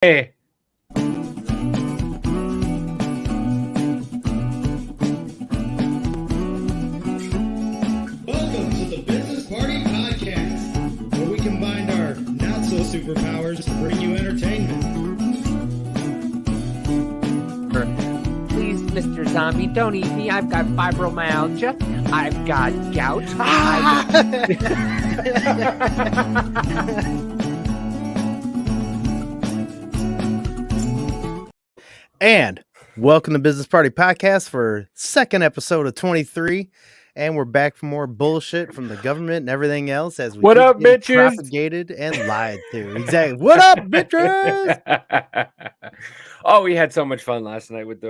Hey. Welcome to the Business Party Podcast, where we combine our not-so-superpowers to bring you entertainment. Please, Mr. Zombie, don't eat me. I've got fibromyalgia. I've got gout. And welcome to Business Party Podcast for second episode of 23. And we're back for more bullshit from the government and everything else as we What keep up, getting bitches? propagated and lied to. Exactly. What up, bitches? Oh, we had so much fun last night with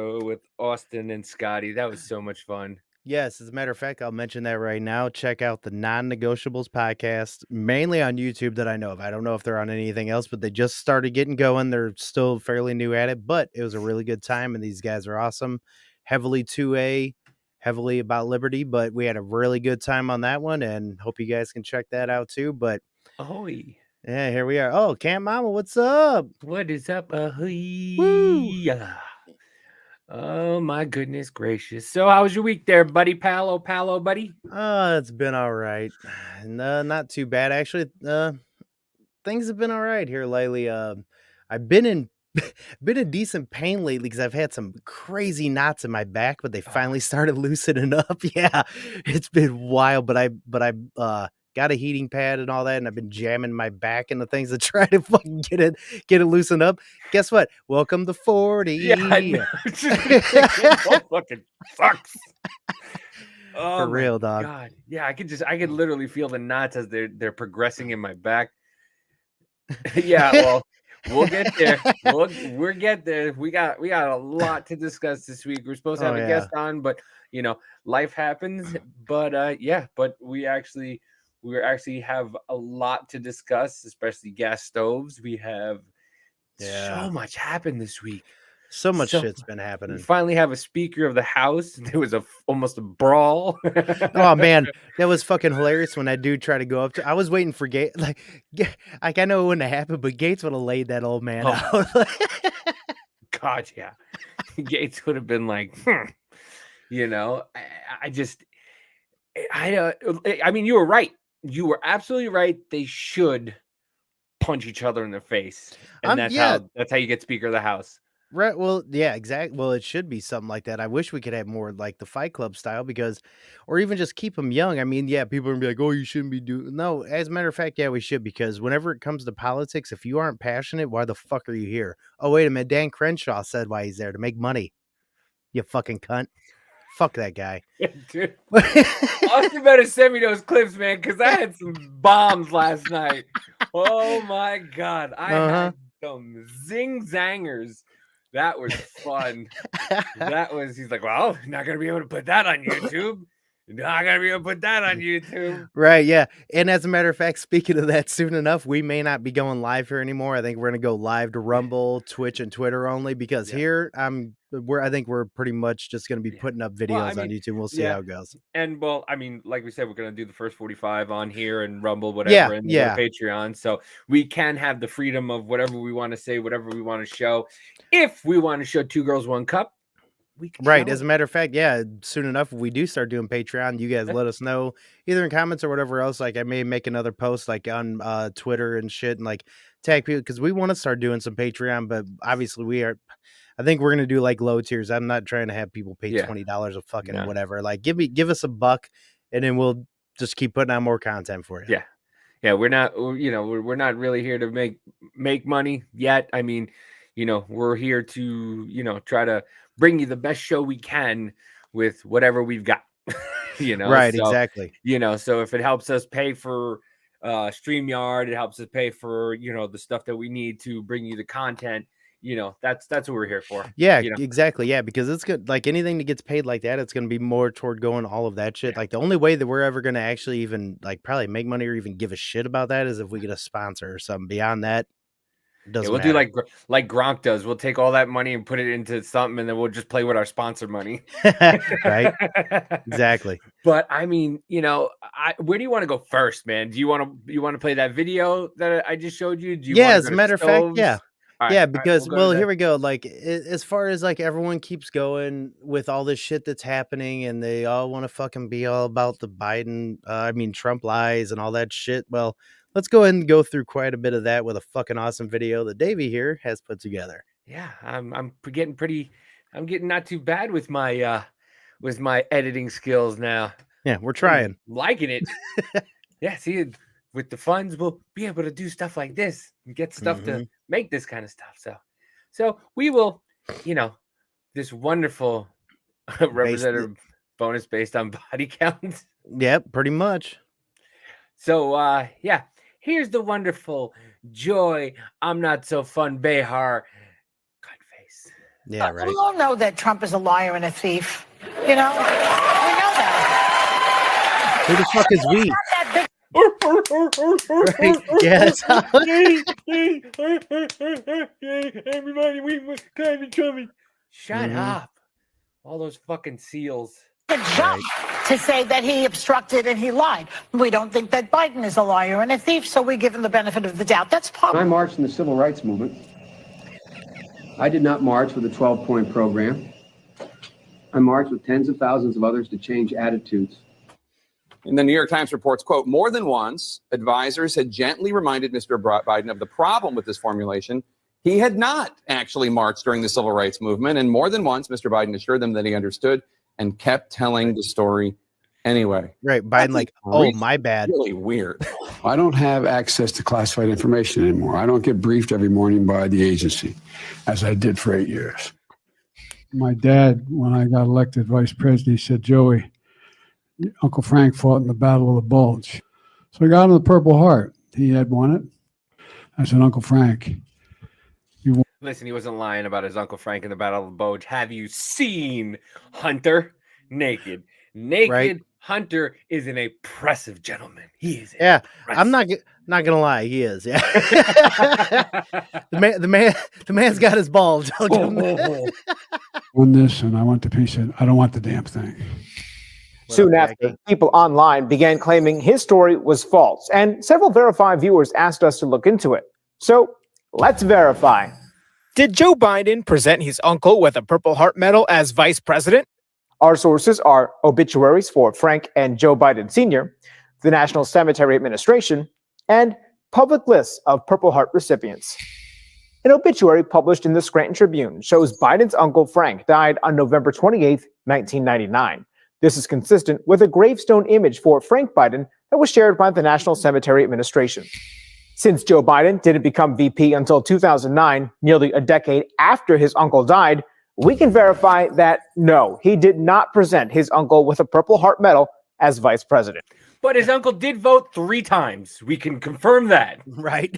Austin and Scotty. That was so much fun. Yes, as a matter of fact, I'll mention that right now. Check out the Non-Negotiables podcast, mainly on YouTube that I know of. I don't know if they're on anything else, but they just started getting going. They're still fairly new at it, but it was a really good time, and these guys are awesome. Heavily 2A, heavily about liberty, but we had a really good time on that one, and hope you guys can check that out too. But Ahoy. yeah, here we are. Oh, Camp Mama, what's up? What is up? Ahoy. Woo! Oh, my goodness gracious. So how was your week there, buddy? Palo, buddy? It's been all right. No, not too bad, actually. Things have been all right here lately. I've been in decent pain lately because I've had some crazy knots in my back, but they finally started loosening up. Yeah, it's been wild, but I got a heating pad and all that, and I've been jamming my back into things to try to fucking get it loosened up. Guess what? Welcome to 40. Yeah, I know. It fucking sucks. Oh, For real, dog. God. Yeah, I could literally feel the knots as they're progressing in my back. Yeah, well, we'll get there. We'll get there. We got a lot to discuss this week. We're supposed to have a guest on, but life happens. But but we actually have a lot to discuss, especially gas stoves. We have so much happened this week. So much shit's been happening. We finally have a Speaker of the House. There was almost a brawl. Oh man, that was fucking hilarious when that dude tried to go up to. I was waiting for Gates. Like I know it wouldn't have happened, but Gates would have laid that old man out. God, yeah, Gates would have been like, I mean, you were right. You were absolutely right. They should punch each other in the face, and that's how you get Speaker of the House. Right. Well, yeah, exactly. Well, it should be something like that. I wish we could have more like the Fight Club style or even just keep them young. I mean, yeah, people are gonna be like, oh, you shouldn't be doing. No, as a matter of fact, yeah, we should, because whenever it comes to politics, if you aren't passionate, why the fuck are you here? Oh, wait a minute. Dan Crenshaw said why he's there, to make money. You fucking cunt. Fuck that guy. Dude. Austin better send me those clips, man, because I had some bombs last night. Oh my God. I had some zing-zangers. That was fun. He's like, well, not going to be able to put that on YouTube. Not going to be able to put that on YouTube. Right, yeah. And as a matter of fact, speaking of that, soon enough, we may not be going live here anymore. I think we're going to go live to Rumble, Twitch, and Twitter only, because here I think we're pretty much just going to be putting up videos on YouTube. We'll see how it goes. And well, I mean, like we said, we're going to do the first 45 on here and Rumble, whatever, and Patreon. So we can have the freedom of whatever we want to say, whatever we want to show. If we want to show Two Girls, One Cup, we can. Right. As a matter of fact, soon enough, if we do start doing Patreon, you guys let us know either in comments or whatever else. Like I may make another post like on Twitter and shit, and like tag people, because we want to start doing some Patreon, but obviously I think we're gonna do like low tiers. I'm not trying to have people pay $20 a fucking whatever. Like give us $1, and then we'll just keep putting out more content for you. Yeah. We're not, we're not really here to make money yet. I mean, we're here to, try to bring you the best show we can with whatever we've got. Right, so, exactly. So if it helps us pay for StreamYard, it helps us pay for the stuff that we need to bring you the content. That's what we're here for. Yeah, exactly. Yeah, because it's good. Like anything that gets paid like that, it's going to be more toward going all of that shit. Like the only way that we're ever going to actually even like probably make money or even give a shit about that is if we get a sponsor or something. Beyond that, doesn't we'll matter. Do like Gronk does. We'll take all that money and put it into something, and then we'll just play with our sponsor money. Right? Exactly. But I mean, where do you want to go first, man? Do you want to play that video that I just showed you? As a matter of fact, All Yeah, right, because we'll go to well, the- here we go. Like as far as like everyone keeps going with all this shit that's happening, and they all want to fucking be all about the Biden, Trump lies and all that shit. Well, let's go ahead and go through quite a bit of that with a fucking awesome video that Davey here has put together. Yeah, I'm getting pretty. I'm getting not too bad with my editing skills now. Yeah, we're trying. I'm liking it. Yeah, see, with the funds, we'll be able to do stuff like this and get stuff to make this kind of stuff. So we will, this wonderful representative bonus based on body count. Yep, pretty much. So yeah, here's the wonderful Joy. I'm not so fun, Behar. Cut face. Yeah, right. We all know that Trump is a liar and a thief. We know that. Who the fuck is we? Not that big. Right. Yes. Everybody, we kind of chummy. Shut Mhm. up. All those fucking seals. A jump to say that he obstructed and he lied. We don't think that Biden is a liar and a thief, so we give him the benefit of the doubt. That's When I public. marched in the civil rights movement, I did not march with a 12-point program. I marched with tens of thousands of others to change attitudes. And the New York Times reports, quote, more than once, advisors had gently reminded Mr. Biden of the problem with this formulation. He had not actually marched during the civil rights movement. And more than once, Mr. Biden assured them that he understood and kept telling the story anyway. Right. Biden, like, oh, my bad. Really weird. I don't have access to classified information anymore. I don't get briefed every morning by the agency, as I did for 8 years. My dad, when I got elected vice president, he said, Joey, Uncle Frank fought in the Battle of the Bulge. So I got him the Purple Heart. He had won it. I said, Uncle Frank, Listen, he wasn't lying about his Uncle Frank in the Battle of the Bulge. Have you seen Hunter naked? Naked Right. Hunter is an impressive gentleman. He is. Yeah, I'm impressive. not gonna lie, he is. Yeah, the man's got his balls. I'll give him that. won this, and I went to peace. Said, I don't want the damn thing. Soon What up, after, Jackie? people online began claiming his story was false, and several verified viewers asked us to look into it. So let's verify. Did Joe Biden present his uncle with a Purple Heart Medal as vice president? Our sources are obituaries for Frank and Joe Biden Sr., the National Cemetery Administration, and public lists of Purple Heart recipients. An obituary published in the Scranton Tribune shows Biden's uncle Frank died on November 28, 1999. This is consistent with a gravestone image for Frank Biden that was shared by the National Cemetery Administration. Since Joe Biden didn't become VP until 2009, nearly a decade after his uncle died, we can verify that no, he did not present his uncle with a Purple Heart Medal as vice president. But his uncle did vote 3 times. We can confirm that. Right.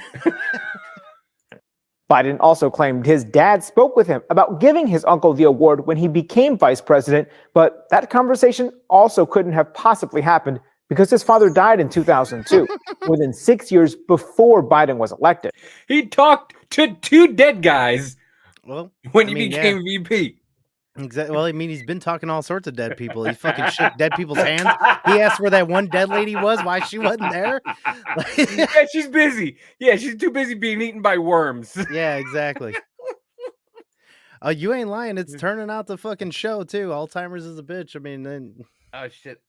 Biden also claimed his dad spoke with him about giving his uncle the award when he became vice president, but that conversation also couldn't have possibly happened because his father died in 2002, more than 6 years before Biden was elected. He talked to 2 dead guys Well, when I he mean, yeah. became VP. Exactly. Well, I mean, he's been talking all sorts of dead people. He fucking shook dead people's hands. He asked where that one dead lady was, why she wasn't there. Yeah, she's busy. Yeah, she's too busy being eaten by worms. Yeah, exactly. You ain't lying. It's turning out the fucking show too. Alzheimer's is a bitch. I mean, then Oh shit.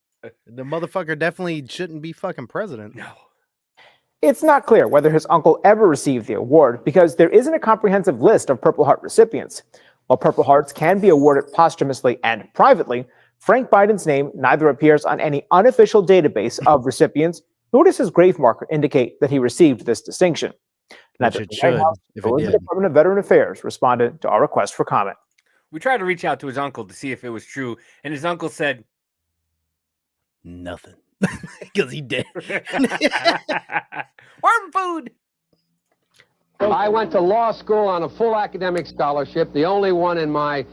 the motherfucker definitely shouldn't be fucking president. No. It's not clear whether his uncle ever received the award because there isn't a comprehensive list of Purple Heart recipients. While Purple Hearts can be awarded posthumously and privately, Frank Biden's name neither appears on any unofficial database of recipients, nor does his grave marker indicate that he received this distinction. Neither it the should, White House if it nor the did. Department of Veteran Affairs responded to our request for comment. We tried to reach out to his uncle to see if it was true, and his uncle said Nothing. Because he did. worm food. I went to law school on a full academic scholarship, the only one in my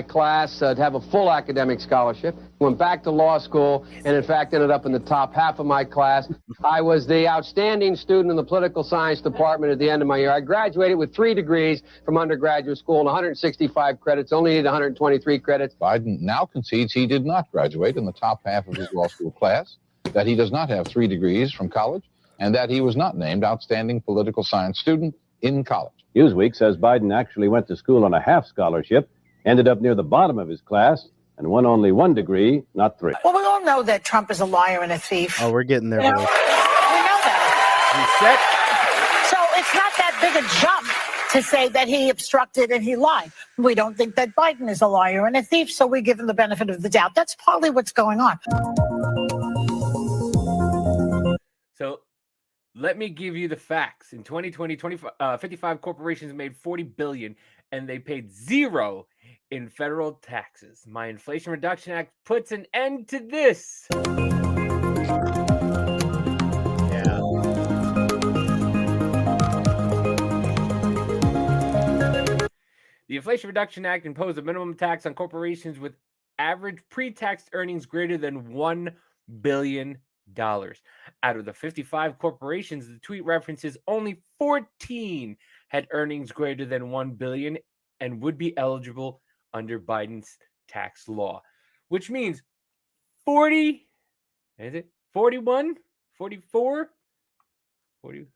class to have a full academic scholarship. Went back to law school and in fact ended up in the top half of my class. I was the outstanding student in the political science department at the end of my year. I graduated with 3 degrees from undergraduate school and 165 credits, only needed 123 credits. Biden now concedes he did not graduate in the top half of his law school class, that he does not have 3 degrees from college, and that he was not named outstanding political science student in college. Newsweek says Biden actually went to school on a half scholarship, ended up near the bottom of his class, and won only 1 degree, not 3. Well, we all know that Trump is a liar and a thief. Oh, we're getting there, You know, boys. we know that. So it's not that big a jump to say that he obstructed and he lied. We don't think that Biden is a liar and a thief, so we give him the benefit of the doubt. That's partly what's going on. So let me give you the facts. In 2020, 55 corporations made $40 billion, and they paid zero in federal taxes. My Inflation Reduction Act puts an end to this. Yeah. The Inflation Reduction Act imposed a minimum tax on corporations with average pre-tax earnings greater than $1 billion. Out of the 55 corporations, the tweet references only 14 had earnings greater than $1 billion and would be eligible under Biden's tax law, which means 40, is it 41, 44, 40,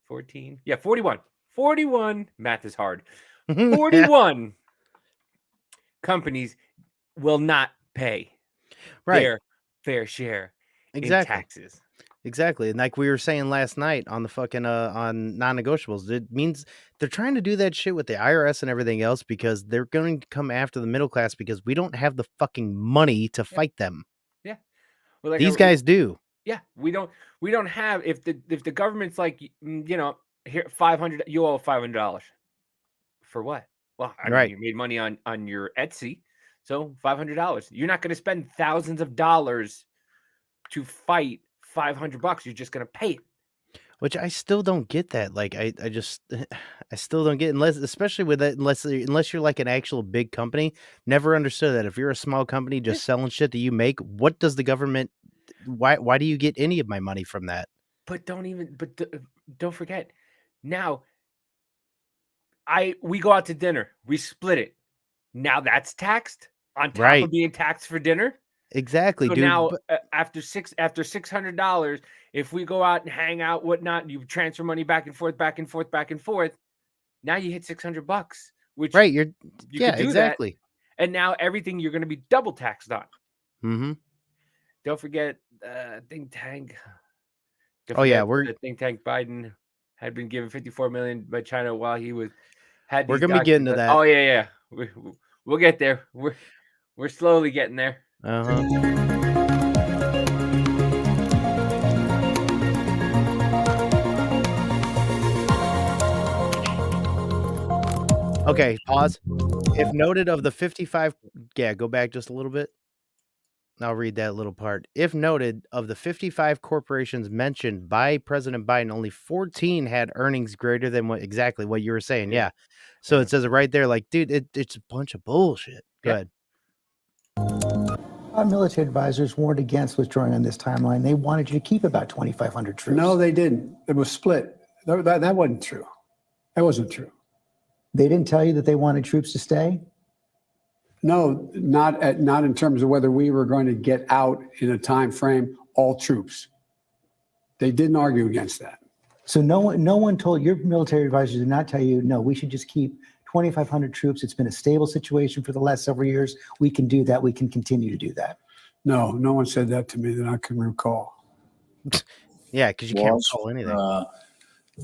14? Yeah, 41. 41, math is hard. 41 companies will not pay their fair share in taxes. Exactly. And like we were saying last night on the fucking on non-negotiables, it means they're trying to do that shit with the IRS and everything else because they're going to come after the middle class because we don't have the fucking money to fight them. Yeah. Well, like these guys do. Yeah, we don't have, if the government's like, you know, here 500, you owe $500 for what? Well, I mean, you made money on your Etsy, so $500. You're not going to spend thousands of dollars to fight $500. You're just going to pay it. Which I still don't get that. Like I still don't get, especially with that, unless you're like an actual big company. Never understood that. If you're a small company just selling shit that you make, what does the government? Why do you get any of my money from that? But don't forget. Now, we go out to dinner, we split it. Now that's taxed on top of being taxed for dinner. Exactly, so dude. Now after $600, if we go out and hang out, whatnot, you transfer money back and forth. Now you hit $600, which you could do exactly. That, and now everything you're going to be double taxed on. Mm-hmm. Don't forget think tank. We're think tank. Biden had been given $54 million by China while he was had. We're gonna be getting to that. Oh yeah. We'll get there. We're slowly getting there. Okay, pause. If noted of the 55, go back just a little bit. I'll read that little part. If noted of the 55 corporations mentioned by President Biden, only 14 had earnings greater than what you were saying. Yeah. So it says it right there. Like, dude, it's a bunch of bullshit. Go ahead. Our military advisors warned against withdrawing on this timeline. They wanted you to keep about 2,500 troops. No, they didn't. It was split. That wasn't true. That wasn't true. They didn't tell you that they wanted troops to stay? No, not in terms of whether we were going to get out in a time frame, all troops. They didn't argue against that. So no one told your military advisors did not tell you, no, we should just keep 2,500 troops. It's been a stable situation for the last several years. We can do that. We can continue to do that. No one said that to me that I can recall. Yeah, because you can't recall anything.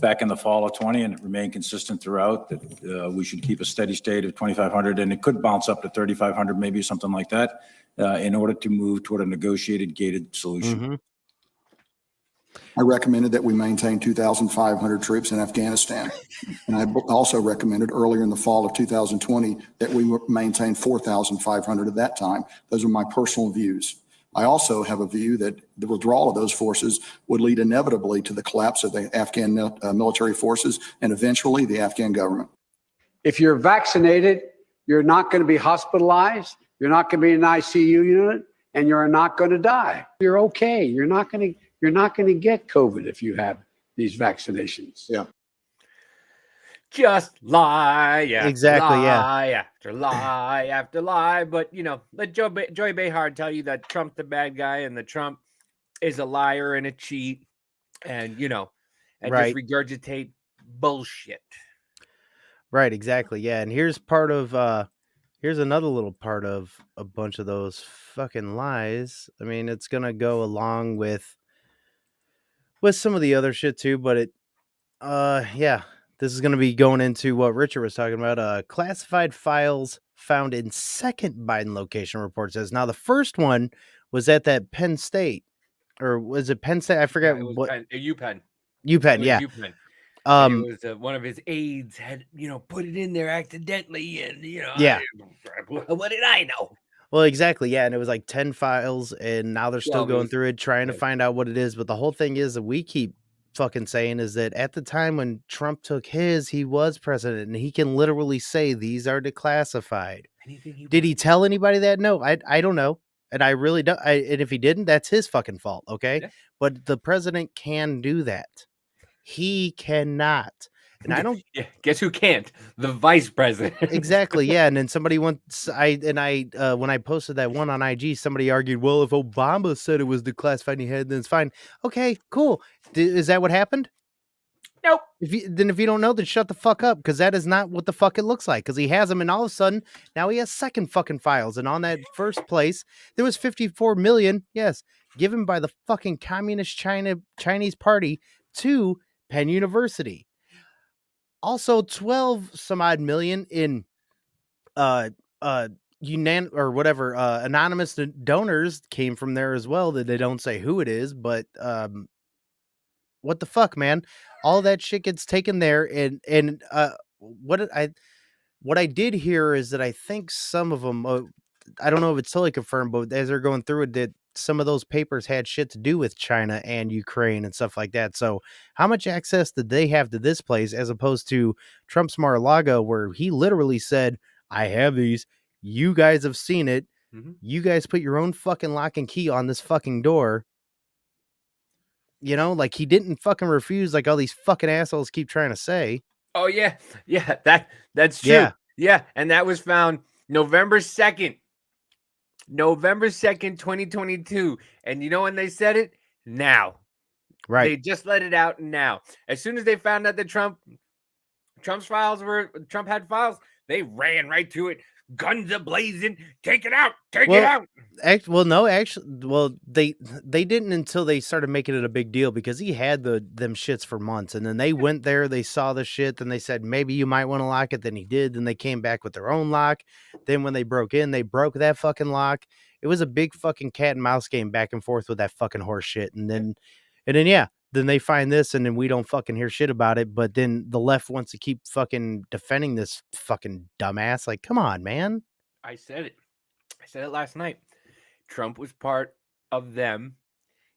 Back in the fall of 20, and it remained consistent throughout that we should keep a steady state of 2,500, and it could bounce up to 3,500, maybe something like that, in order to move toward a negotiated gated solution. Mm-hmm. I recommended that we maintain 2,500 troops in Afghanistan. And I also recommended earlier in the fall of 2020 that we maintain 4,500 at that time. Those are my personal views. I also have a view that the withdrawal of those forces would lead inevitably to the collapse of the Afghan military forces and eventually the Afghan government. If you're vaccinated, you're not going to be hospitalized. You're not going to be in an ICU unit, and you're not going to die. You're okay. You're not going to get COVID if you have these vaccinations. Yeah. Just lie after Exactly, yeah. lie after lie after lie. But, let Joy Behar tell you that Trump the bad guy and that Trump is a liar and a cheat and, and Right. just regurgitate bullshit. Right, exactly. Yeah, and here's another little part of a bunch of those fucking lies. I mean, it's gonna go along with some of the other shit too, but yeah, this is gonna be going into what Richard was talking about. Classified files found in second Biden location, report says. Now the first one was at that Penn State, or was it Penn State? I forget Yeah, it was what. UPenn. UPenn, It was yeah. UPenn. And it was one of his aides had, put it in there accidentally, and Yeah. what did I know? Well, exactly, yeah, and it was like 10 files, and now they're still 12, it going was- through it, trying to yeah. find out what it is. But the whole thing is that we keep fucking saying is that at the time when Trump took his, he was president, and he can literally say these are declassified. Did he tell anybody that? No, I don't know, and I really don't. And if he didn't, that's his fucking fault, okay? Yeah. But the president can do that. He cannot. And I don't Yeah, guess who can't? The vice president. exactly, yeah. And then somebody once when I posted that one on IG, somebody argued, well, if Obama said it was declassified and he had, then it's fine. Okay, cool. Is that what happened? Nope. If you don't know, then shut the fuck up, because that is not what the fuck it looks like. Because he has them, and all of a sudden now he has second fucking files, and on that first place there was 54 million, yes, given by the fucking communist Chinese party to Penn University. Also 12 some odd million in anonymous donors came from there as well, that they don't say who it is, but what the fuck, man? All that shit gets taken there, and what I did hear is that I think some of them, I don't know if it's totally confirmed, but as they're going through it, that some of those papers had shit to do with China and Ukraine and stuff like that. So how much access did they have to this place, as opposed to Trump's Mar-a-Lago, where he literally said, I have these, you guys have seen it, you guys put your own fucking lock and key on this fucking door. Like he didn't fucking refuse like all these fucking assholes keep trying to say. Oh yeah, that's true. Yeah, and that was found November 2nd, 2022. And you know when they said it? Now. Right. They just let it out now. As soon as they found out that Trump had files, they ran right to it. Guns a-blazing. Take it out. Take it out. They didn't until they started making it a big deal, because he had them shits for months, and then they went there, they saw the shit, then they said maybe you might want to lock it, then he did, then they came back with their own lock. Then when they broke in, they broke that fucking lock. It was a big fucking cat and mouse game back and forth with that fucking horse shit. And then then they find this, and then we don't fucking hear shit about it. But then the left wants to keep fucking defending this fucking dumbass. Like, come on, man. I said it last night. Trump was part of them.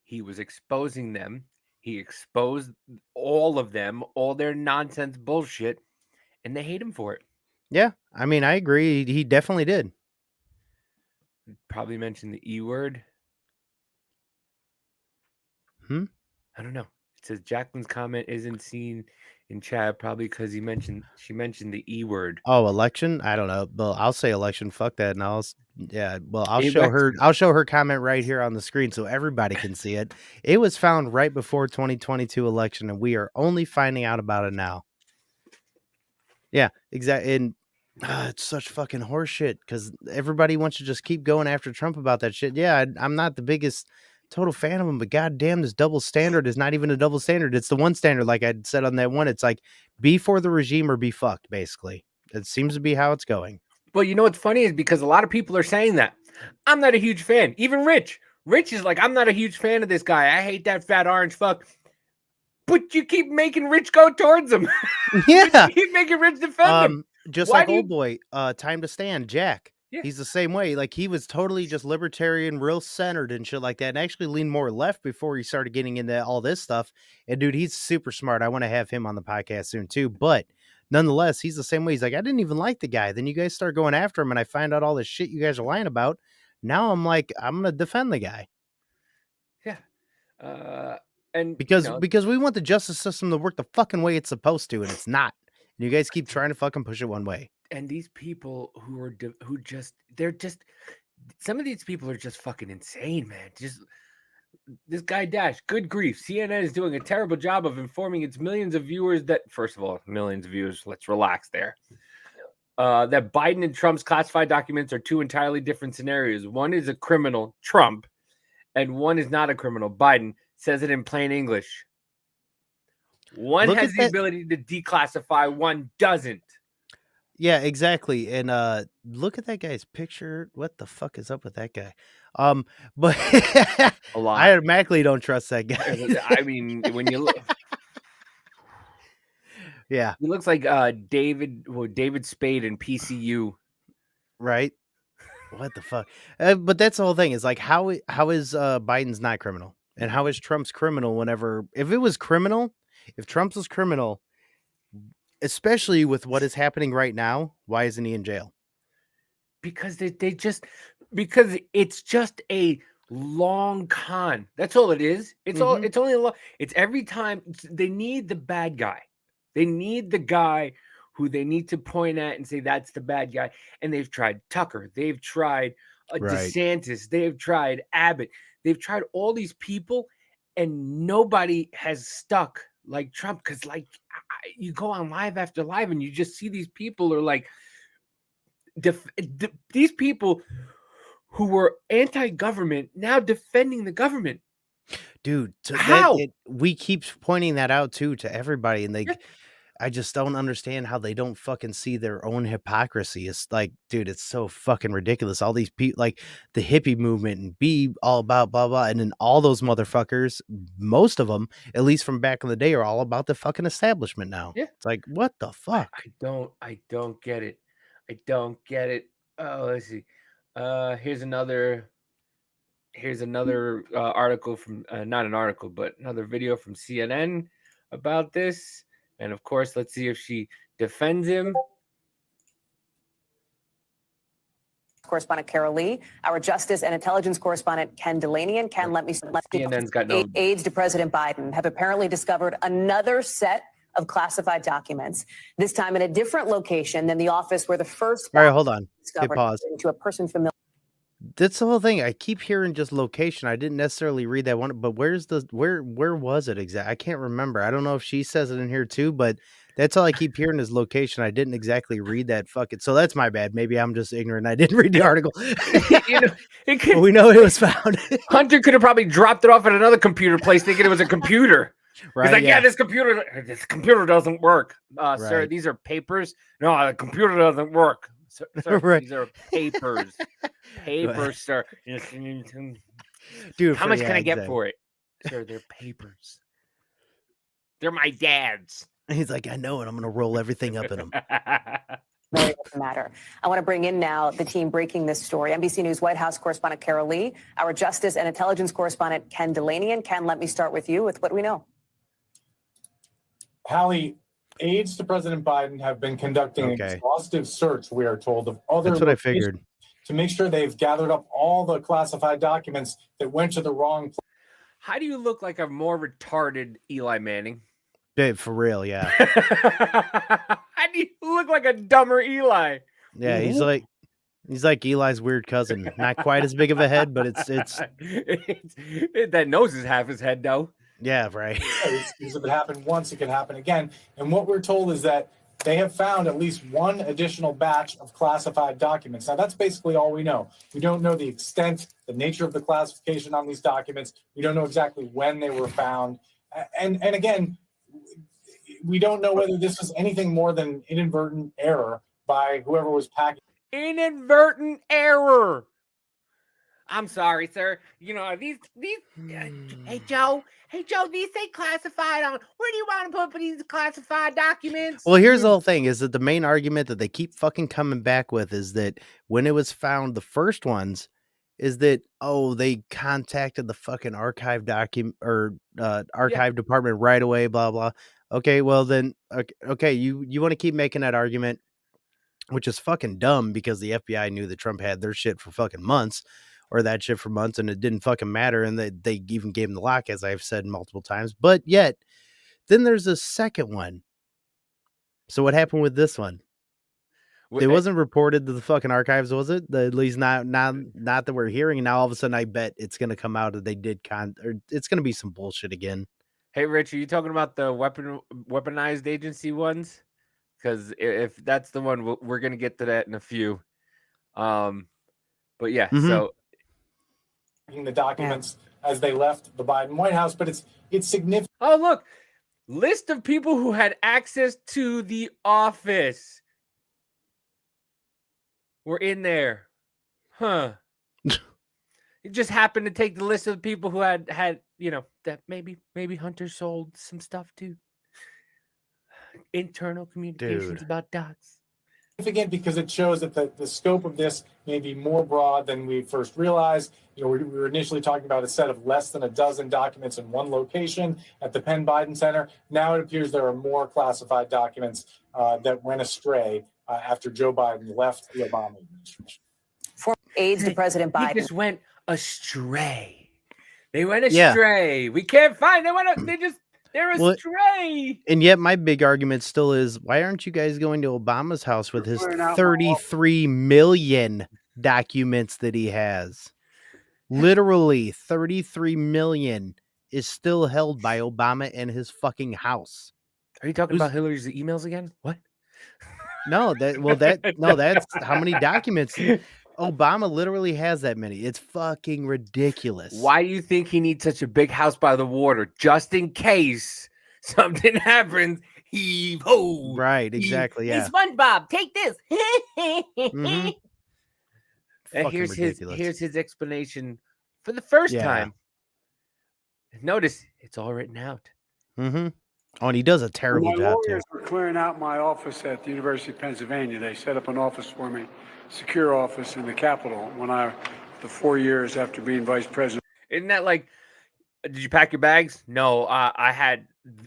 He was exposing them. He exposed all of them, all their nonsense bullshit, and they hate him for it. Yeah, I mean, I agree. He definitely did. Probably mentioned the E word. I don't know. It says Jacqueline's comment isn't seen in chat, probably because she mentioned the E word. Oh, election? I don't know. Well, I'll say election. Fuck that. And I'll show her comment right here on the screen so everybody can see it. It was found right before 2022 election, and we are only finding out about it now. Yeah, exactly. And it's such fucking horseshit, because everybody wants to just keep going after Trump about that shit. Yeah, I'm not the biggest total fan of him, but goddamn, this double standard is not even a double standard. It's the one standard, like I said on that one. It's like, be for the regime or be fucked, basically. It seems to be how it's going. Well, you know what's funny is because a lot of people are saying that. I'm not a huge fan. Even Rich is like, I'm not a huge fan of this guy. I hate that fat orange fuck. But you keep making Rich go towards him. Yeah. You keep making Rich defend him. Just Why like do you- old boy, Time to Stand, Jack. Yeah. He's the same way. Like, he was totally just libertarian, real centered and shit like that, and actually leaned more left before he started getting into all this stuff. And dude, he's super smart. I want to have him on the podcast soon too. But nonetheless, he's the same way. He's like, I didn't even like the guy. Then you guys start going after him, and I find out all this shit you guys are lying about. Now I'm like, I'm gonna defend the guy. Yeah. And because we want the justice system to work the fucking way it's supposed to, and it's not. And you guys keep trying to fucking push it one way. And these people they're just some of these people are just fucking insane, man. Just This guy Dash, good grief. CNN is doing a terrible job of informing its millions of viewers that, first of all, millions of viewers, let's relax there. That Biden and Trump's classified documents are two entirely different scenarios. One is a criminal, Trump, and one is not a criminal, Biden. Says it in plain English. One has the ability to declassify, one doesn't. Yeah, exactly. And look at that guy's picture. What the fuck is up with that guy? But A lot. I automatically don't trust that guy. I mean, when you look, yeah, he looks like David Spade in PCU. right. What the fuck? But that's the whole thing. Is like how is Biden's not criminal, and how is Trump's criminal? Whenever if it was criminal, if Trump's was criminal, especially with what is happening right now, why isn't he in jail? Because because it's just a long con. That's all it is. It's only a long. It's every time they need the bad guy. They need the guy who they need to point at and say that's the bad guy. And they've tried Tucker. They've tried DeSantis. They've tried Abbott. They've tried all these people, and nobody has stuck like Trump. Because you go on live after live, and you just see these people are like these people who were anti-government now defending the government. Dude, how we keep pointing that out too to everybody, and I just don't understand how they don't fucking see their own hypocrisy. It's like, dude, it's so fucking ridiculous. All these people, like the hippie movement, and be all about blah blah, and then all those motherfuckers, most of them, at least from back in the day, are all about the fucking establishment now. Yeah, it's like, what the fuck? I don't get it. I don't get it. Oh, let's see. Here's another article from not an article, but another video from CNN about this. And of course, let's see if she defends him. Correspondent Carol Lee, our Justice and Intelligence correspondent Ken Delaney, and Ken, CNN's got no aides to President Biden have apparently discovered another set of classified documents. This time in a different location than the office where the first. All right, hold on. Discovered pause. To a person familiar. That's the whole thing. I keep hearing just location. I didn't necessarily read that one, but where was it exactly? I can't remember. I don't know if she says it in here too, but that's all I keep hearing is location. I didn't exactly read that fucking. So that's my bad. Maybe I'm just ignorant. I didn't read the article. We know it was found. Hunter could have probably dropped it off at another computer place thinking it was a computer. Right, he's like, yeah, this computer doesn't work. Sir, these are papers. No, the computer doesn't work. Sir, these are papers. Papers, sir. Dude, how much can I get for it? Sir, they're papers. They're my dad's. He's like, I know, and I'm going to roll everything up in them. Matter. I want to bring in now the team breaking this story. NBC News White House correspondent Carol Lee, our Justice and Intelligence correspondent Ken Delaney. And Ken, let me start with you with what we know. Hallie, aides to President Biden have been conducting an exhaustive search, we are told, of other That's what I figured. To make sure they've gathered up all the classified documents that went to the wrong place. How do you look like a more retarded Eli Manning? Dude, for real, yeah. How do you look like a dumber Eli? Yeah, he's like Eli's weird cousin. Not quite as big of a head, but it's that nose is half his head though. Yeah, right. If it happened once, it could happen again. And what we're told is that they have found at least one additional batch of classified documents. Now, that's basically all we know. We don't know the extent, the nature of the classification on these documents. We don't know exactly when they were found. And again, we don't know whether this was anything more than inadvertent error by whoever was packing. Inadvertent error. I'm sorry, sir. You know, these hey Joe, these say classified on. Where do you want to put these classified documents? Well, here's the whole thing is that the main argument that they keep fucking coming back with is that when it was found, the first ones is that, they contacted the fucking archive department right away, blah, blah. Okay, well then, okay, you want to keep making that argument, which is fucking dumb because the FBI knew that Trump had their shit for fucking months. Or that shit for months, and it didn't fucking matter, and they even gave him the lock, as I've said multiple times. But yet, then there's a second one. So what happened with this one? It wasn't reported to the fucking archives, was it? At least not that we're hearing. And now all of a sudden, I bet it's gonna come out that they did or it's gonna be some bullshit again. Hey, Rich, are you talking about the weaponized agency ones? Because if that's the one, we're gonna get to that in a few. But yeah, so the documents as they left the Biden White House, but it's significant. Oh, look, list of people who had access to the office. We're in there, huh? It just happened to take the list of people who had that maybe Hunter sold some stuff to. Internal communications about docs. Significant because it shows that the scope of this may be more broad than we first realized. We were initially talking about a set of less than a dozen documents in one location at the Penn Biden Center. Now it appears there are more classified documents that went astray after Joe Biden left the Obama administration. Former aides to President Biden. He just went astray. They went astray. We can't find them. They're astray. And yet my big argument still is, why aren't you guys going to Obama's house with his 33 million documents that he has? Literally 33 million is still held by Obama in his fucking house. Are you talking about Hillary's emails again? What? No, that's how many documents. Obama literally has that many. It's fucking ridiculous. Why do you think he needs such a big house by the water? Just in case something happens. Heave ho. Right, exactly. Hey, Yeah. SpongeBob, take this. And here's ridiculous. his explanation for the first time. Notice it's all written out. Mm-hmm. Oh, and he does a terrible My job lawyers too. were clearing out my office at the University of Pennsylvania. They set up an office for me, secure office in the Capitol the 4 years after being vice president. Isn't that like, did you pack your bags? No,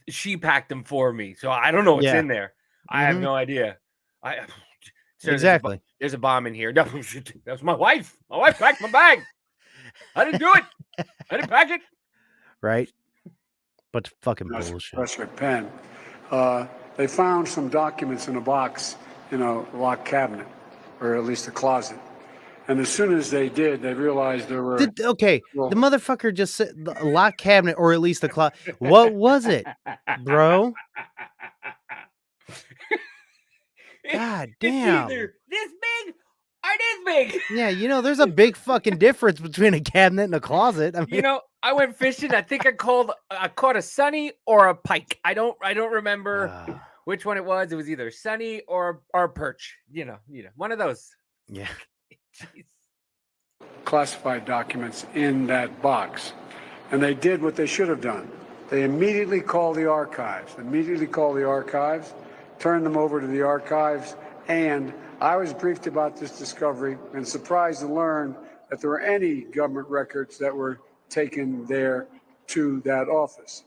she packed them for me. So I don't know what's in there. I have no idea. Sir, Exactly. There's a bomb in here. No, that's my wife. My wife packed my bag. I didn't do it. I didn't pack it. Right. But fucking bullshit. Professor at Penn. They found some documents in a box in a locked cabinet, or at least a closet. And as soon as they did, they realized there were... The motherfucker just said a locked cabinet, or at least a closet. What was it, bro? God damn. It's either this big or this big. Yeah, there's a big fucking difference between a cabinet and a closet. I mean, I went fishing. I think I caught a sunny or a pike. I don't remember which one it was. It was either sunny or a perch. One of those. Yeah. Jeez. Classified documents in that box. And they did what they should have done. They immediately called the archives, turned them over to the archives, and I was briefed about this discovery and surprised to learn that there were any government records that were taken there to that office.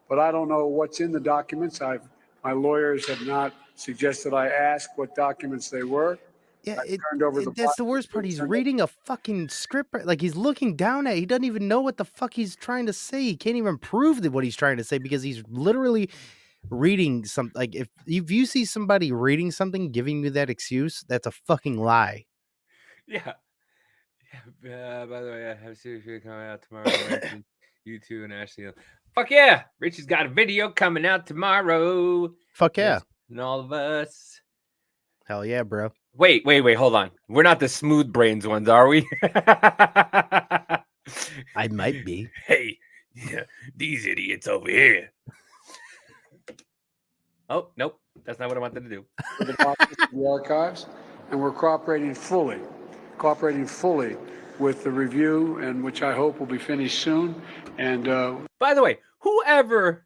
But I don't know what's in the documents. My lawyers have not suggested I ask what documents they were. Yeah, that's the worst part. He's reading a fucking script, like he's looking down at it. He doesn't even know what the fuck he's trying to say. He can't even prove what he's trying to say because he's literally reading something. Like if you see somebody reading something, giving you that excuse, that's a fucking lie. Yeah. By the way, I have a series video coming out tomorrow. You two and Ashley. Fuck yeah. Rich has got a video coming out tomorrow. Fuck yeah. And all of us. Hell yeah, bro. Wait, hold on. We're not the smooth brains ones, are we? I might be. Hey, these idiots over here. Oh, nope. That's not what I wanted to do. The archives, and we're cooperating fully with the review, and which I hope will be finished soon. And by the way, whoever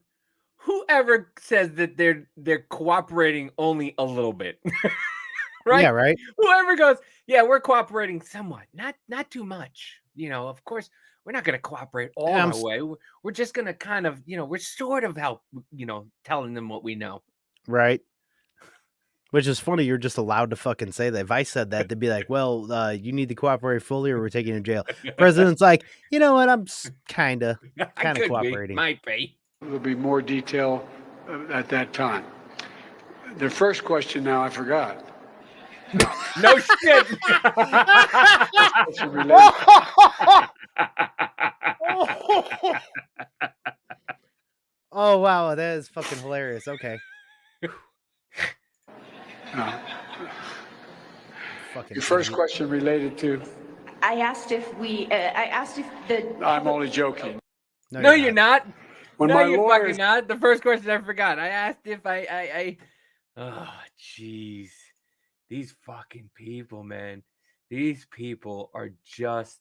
says that they're cooperating only a little bit. Right? Yeah, right. Whoever goes, yeah, we're cooperating somewhat, not too much. Of course, we're not going to cooperate all the way. We're just going to kind of, we're sort of help, telling them what we know. Right. Which is funny. You're just allowed to fucking say that. If I said that, they'd be like, well, you need to cooperate fully or we're taking you to jail. President's like, you know what? I'm kind of cooperating. Might be. There'll be more detail at that time. The first question now, I forgot. No shit. Oh wow, that is fucking hilarious. Okay. Fucking Your first idiot. question related to, I asked if the. I'm only joking. No, you're not. When No, my you're lawyers- fucking not. The first question I forgot. I asked if oh, jeez. These fucking people, man. These people are just.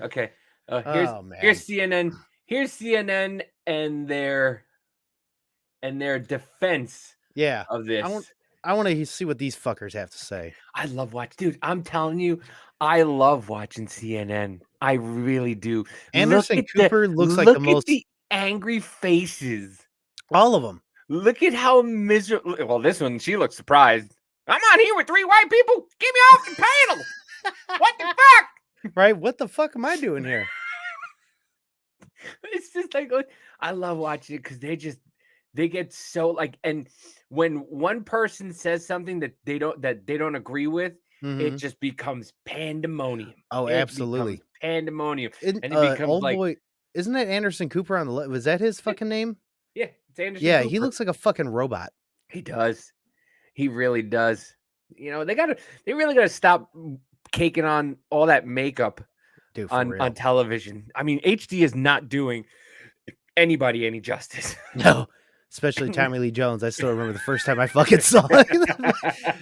Okay. Oh, man. Here's CNN. Here's CNN and their defense Yeah. of this. I want to see what these fuckers have to say. I love watching, dude. I'm telling you, I love watching CNN. I really do. Anderson Cooper looks like look the most. at the angry faces. All of them. Look at how miserable. Well, this one, she looks surprised. I'm on here with 3 white people. Get me off the panel. What the fuck? Right? What the fuck am I doing here? It's just like, I love watching it because they get so like, and when one person says something that they don't agree with, it just becomes pandemonium. Oh, It absolutely. becomes pandemonium. And And it becomes old like, boy, isn't that Anderson Cooper on the left? Was that his fucking name? yeah, it's Anderson Yeah, Cooper. he looks like a fucking robot. He does. He really does. You know, they really gotta stop caking on all that makeup Dude, for on real. television. I mean, HD is not doing anybody any justice. No, especially Tommy Lee Jones. I still remember the first time I fucking saw it.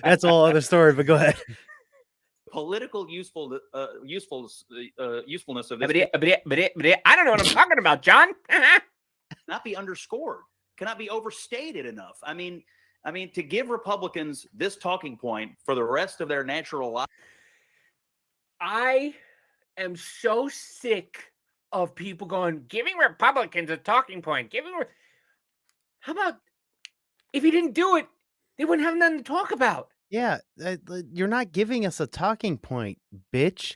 That's a whole other story, but go ahead. Political usefulness of this I don't know what I'm talking about, John. cannot be underscored, cannot be overstated enough. I mean, to give Republicans this talking point for the rest of their natural life. I am so sick of people going, giving Republicans a talking point. How about if he didn't do it, they wouldn't have nothing to talk about. Yeah, you're not giving us a talking point, bitch.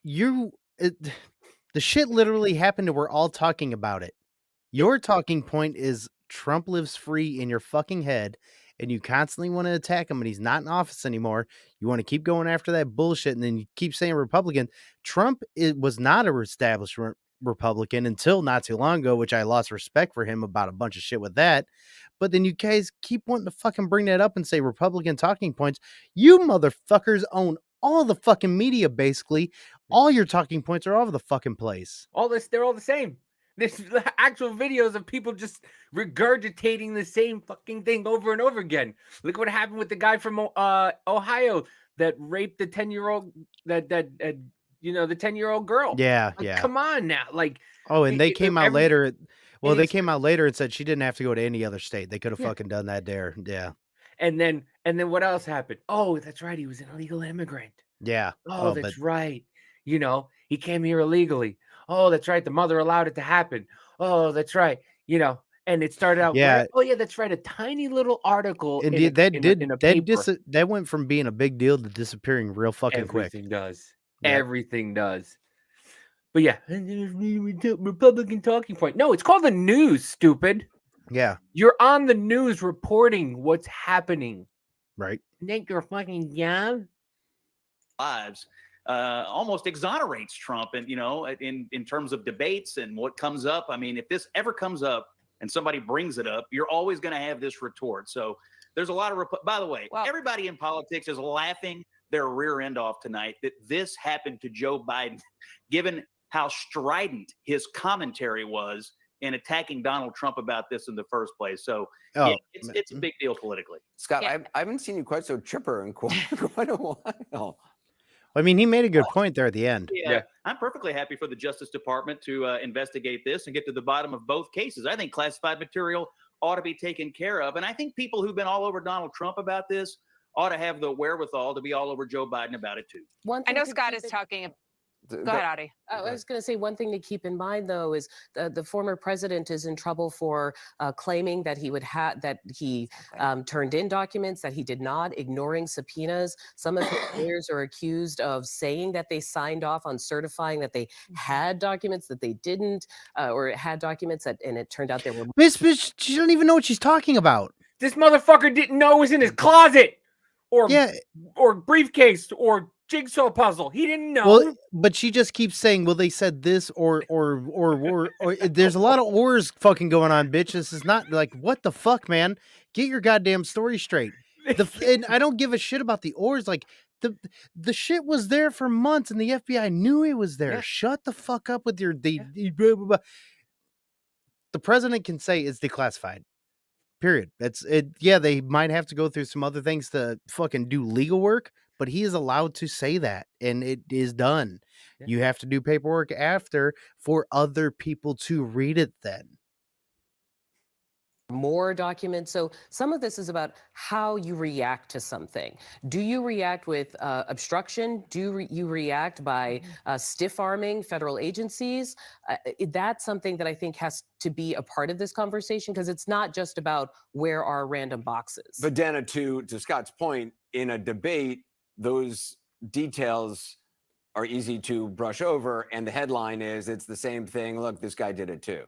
The shit literally happened and we're all talking about it. Your talking point is Trump lives free in your fucking head and you constantly want to attack him and he's not in office anymore. You want to keep going after that bullshit and then you keep saying Republican. Trump was not a established Republican until not too long ago, which I lost respect for him about a bunch of shit with that. But then you guys keep wanting to fucking bring that up and say Republican talking points. You motherfuckers own all the fucking media, basically. All your talking points are all over the fucking place. They're all the same. There's actual videos of people just regurgitating the same fucking thing over and over again. Look what happened with the guy from Ohio that raped the 10-year-old the 10-year-old girl. Yeah, Like, yeah. Come on now. Like, Oh, and they came out later. Well, they it's- came out later and said she didn't have to go to any other state. They could have Yeah. fucking done that there. Yeah. And then what else happened? Oh, that's right. He was an illegal immigrant. Yeah. Oh, that's right. You know, he came here illegally. Oh, that's right. The mother allowed it to happen. Oh, that's right. You know, and it started out. Yeah. Oh, yeah, that's right. A tiny little article. And in a paper. that went from being a big deal to disappearing real fucking quick. Everything does. Yeah. Everything does. But yeah, Republican talking point. No, it's called the news, stupid. Yeah. You're on the news reporting what's happening. Right. Make your fucking job. lives almost exonerates Trump, and in terms of debates and what comes up. I mean, if this ever comes up and somebody brings it up, you're always going to have this retort. So there's a lot of by the way, everybody in politics is laughing their rear end off tonight that this happened to Joe Biden, given how strident his commentary was in attacking Donald Trump about this in the first place. So Oh, yeah, it's a big deal politically. Scott, I haven't seen you quite so chipper in quite a while. I mean, he made a good point there at the end. Yeah, I'm perfectly happy for the Justice Department to investigate this and get to the bottom of both cases. I think classified material ought to be taken care of. And I think people who've been all over Donald Trump about this ought to have the wherewithal to be all over Joe Biden about it, too. I know Scott is talking. Go ahead, Audie. I was going to say one thing to keep in mind, though, is the former president is in trouble for claiming that he turned in documents that he did not, ignoring subpoenas. Some of his lawyers are accused of saying that they signed off on certifying that they had documents that they didn't, or had documents that, and it turned out they were. Miss, she don't even know what she's talking about. This motherfucker didn't know it was in his closet or briefcase or jigsaw puzzle. He didn't know. Well, but she just keeps saying, well, they said this or there's a lot of ors fucking going on, bitch. This is not like, what the fuck, man? Get your goddamn story straight. And I don't give a shit about the ors. Like the shit was there for months and the FBI knew it was there. Yeah. Shut the fuck up with your blah, blah, blah. The president can say it's declassified. Period. That's it. Yeah, they might have to go through some other things to fucking do legal work, but he is allowed to say that, and it is done. Yeah. You have to do paperwork after for other people to read it then. More documents. So some of this is about how you react to something. Do you react with obstruction? Do you react by stiff arming federal agencies? That's something that I think has to be a part of this conversation, because it's not just about where are random boxes. But Dana, to Scott's point, in a debate, those details are easy to brush over, and the headline is it's the same thing. Look, this guy did it too.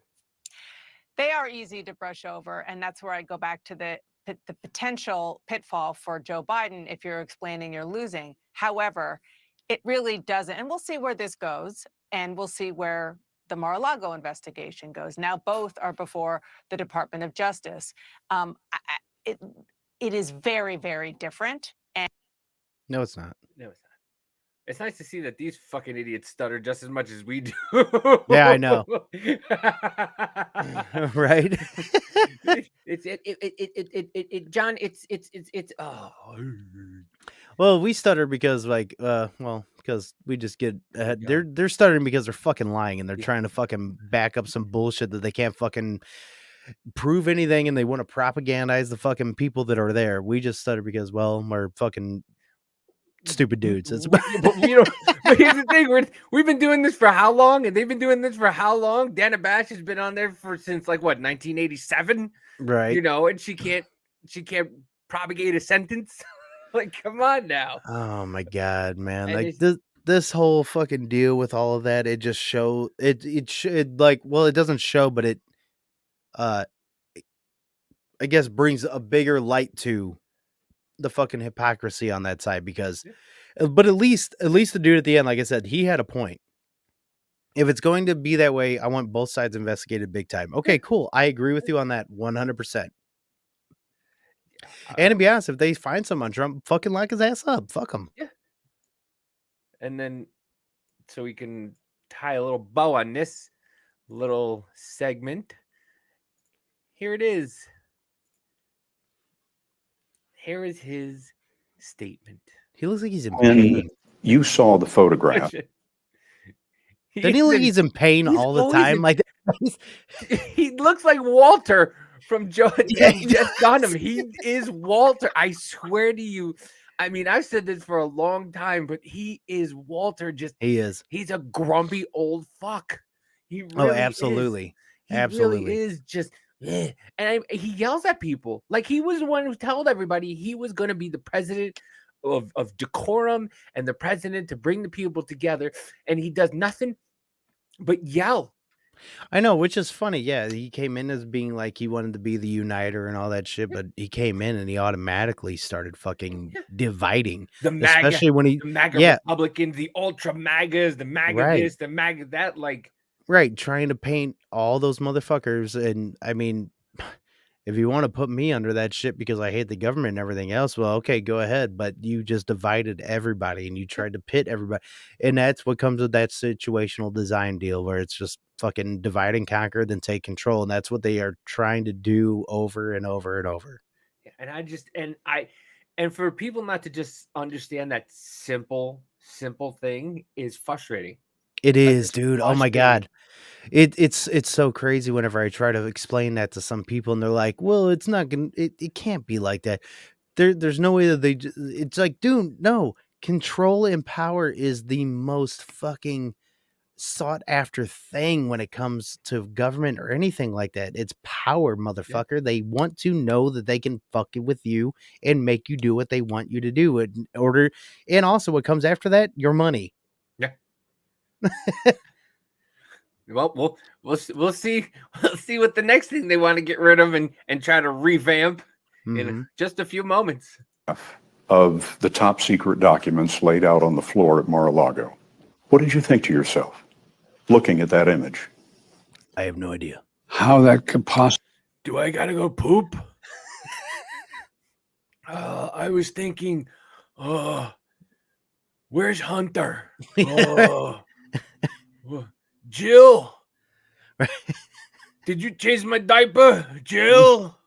They are easy to brush over, and that's where I go back to the potential pitfall for Joe Biden if you're explaining you're losing. However, it really doesn't, and we'll see where this goes, and we'll see where the Mar-a-Lago investigation goes. Now both are before the Department of Justice. It is very, very different. And No, it's not. No, it's not. It's nice to see that these fucking idiots stutter just as much as we do. Yeah, I know. Right? John, it's oh. Well, we stutter because because we just get ahead. They're stuttering because they're fucking lying and they're trying to fucking back up some bullshit that they can't fucking prove anything, and they want to propagandize the fucking people that are there. We just stutter because, well, we're fucking stupid dudes. It's but here's the thing: we've been doing this for how long, and they've been doing this for how long? Dana Bash has been on there since like what, 1987, right? You know, and she can't propagate a sentence. Like, come on now. Oh my god, man! And Like this whole fucking deal with all of that, it just show it like, well, it doesn't show, but it I guess brings a bigger light to the fucking hypocrisy on that side, because but at least the dude at the end, like I said, he had a point. If it's going to be that way, I want both sides investigated big time. Okay, cool. I agree with you on that 100%. And to be honest, if they find someone on Trump, fucking lock his ass up. Fuck him. Yeah. And then so we can tie a little bow on this little segment. Here it is. Here is his statement. He looks like he's in When pain. you saw the photograph, Doesn't he look like he's in pain all the time? Like he looks like Walter from Jeff Dunham. He is Walter. I swear to you. I mean, I've said this for a long time, but he is Walter. He is. He's a grumpy old fuck. He really absolutely. He Absolutely. really is just. And he yells at people. Like, he was the one who told everybody he was going to be the president of decorum and the president to bring the people together. And he does nothing but yell. I know, which is funny. Yeah, he came in as being like he wanted to be the uniter and all that shit, but he came in and he automatically started fucking dividing. The MAGA, especially when the MAGA Republicans, the ultra MAGAs, the MAGA this, the MAGA that, like. Right, trying to paint all those motherfuckers. And I mean, if you want to put me under that shit because I hate the government and everything else, well, okay, go ahead. But you just divided everybody and you tried to pit everybody. And that's what comes with that situational design deal, where it's just fucking divide and conquer, then take control. And that's what they are trying to do over and over and over. And for people not to just understand that simple thing is frustrating. It is, dude. Oh my God. It's so crazy whenever I try to explain that to some people and they're like, well, it's not gonna, it can't be like that. There's no way that it's like, dude, no, control and power is the most fucking sought after thing when it comes to government or anything like that. It's power, motherfucker. Yeah. They want to know that they can fuck it with you and make you do what they want you to do in order. And also what comes after that, your money. Yeah. Well, we'll see. We'll see what the next thing they want to get rid of and try to revamp in just a few moments. Of the top secret documents laid out on the floor at Mar-a-Lago. What did you think to yourself, looking at that image? I have no idea. How that could possibly. Do I gotta go poop? I was thinking, where's Hunter? Jill, did you change my diaper, Jill?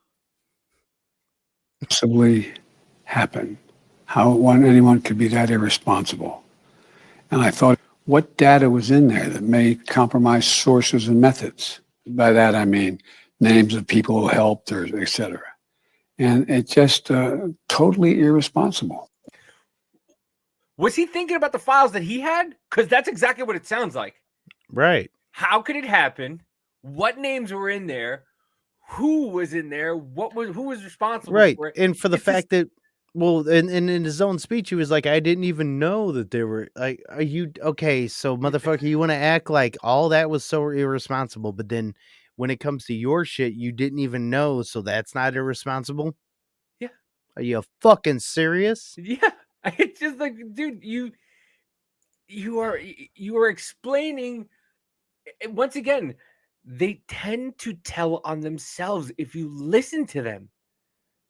Happen. How anyone could be that irresponsible. And I thought, what data was in there that may compromise sources and methods? By that, I mean names of people who helped or et cetera. And it's just totally irresponsible. Was he thinking about the files that he had? Because that's exactly what it sounds like. Right. How could it happen? What names were in there? Who was in there? Who was responsible for it? And for the fact that, well, and in his own speech, he was like, I didn't even know that they were like, are you okay? So, motherfucker, you want to act like all that was so irresponsible, but then when it comes to your shit, you didn't even know. So that's not irresponsible. Yeah. Are you fucking serious? Yeah. It's just like, dude, you are explaining. Once again, they tend to tell on themselves. If you listen to them,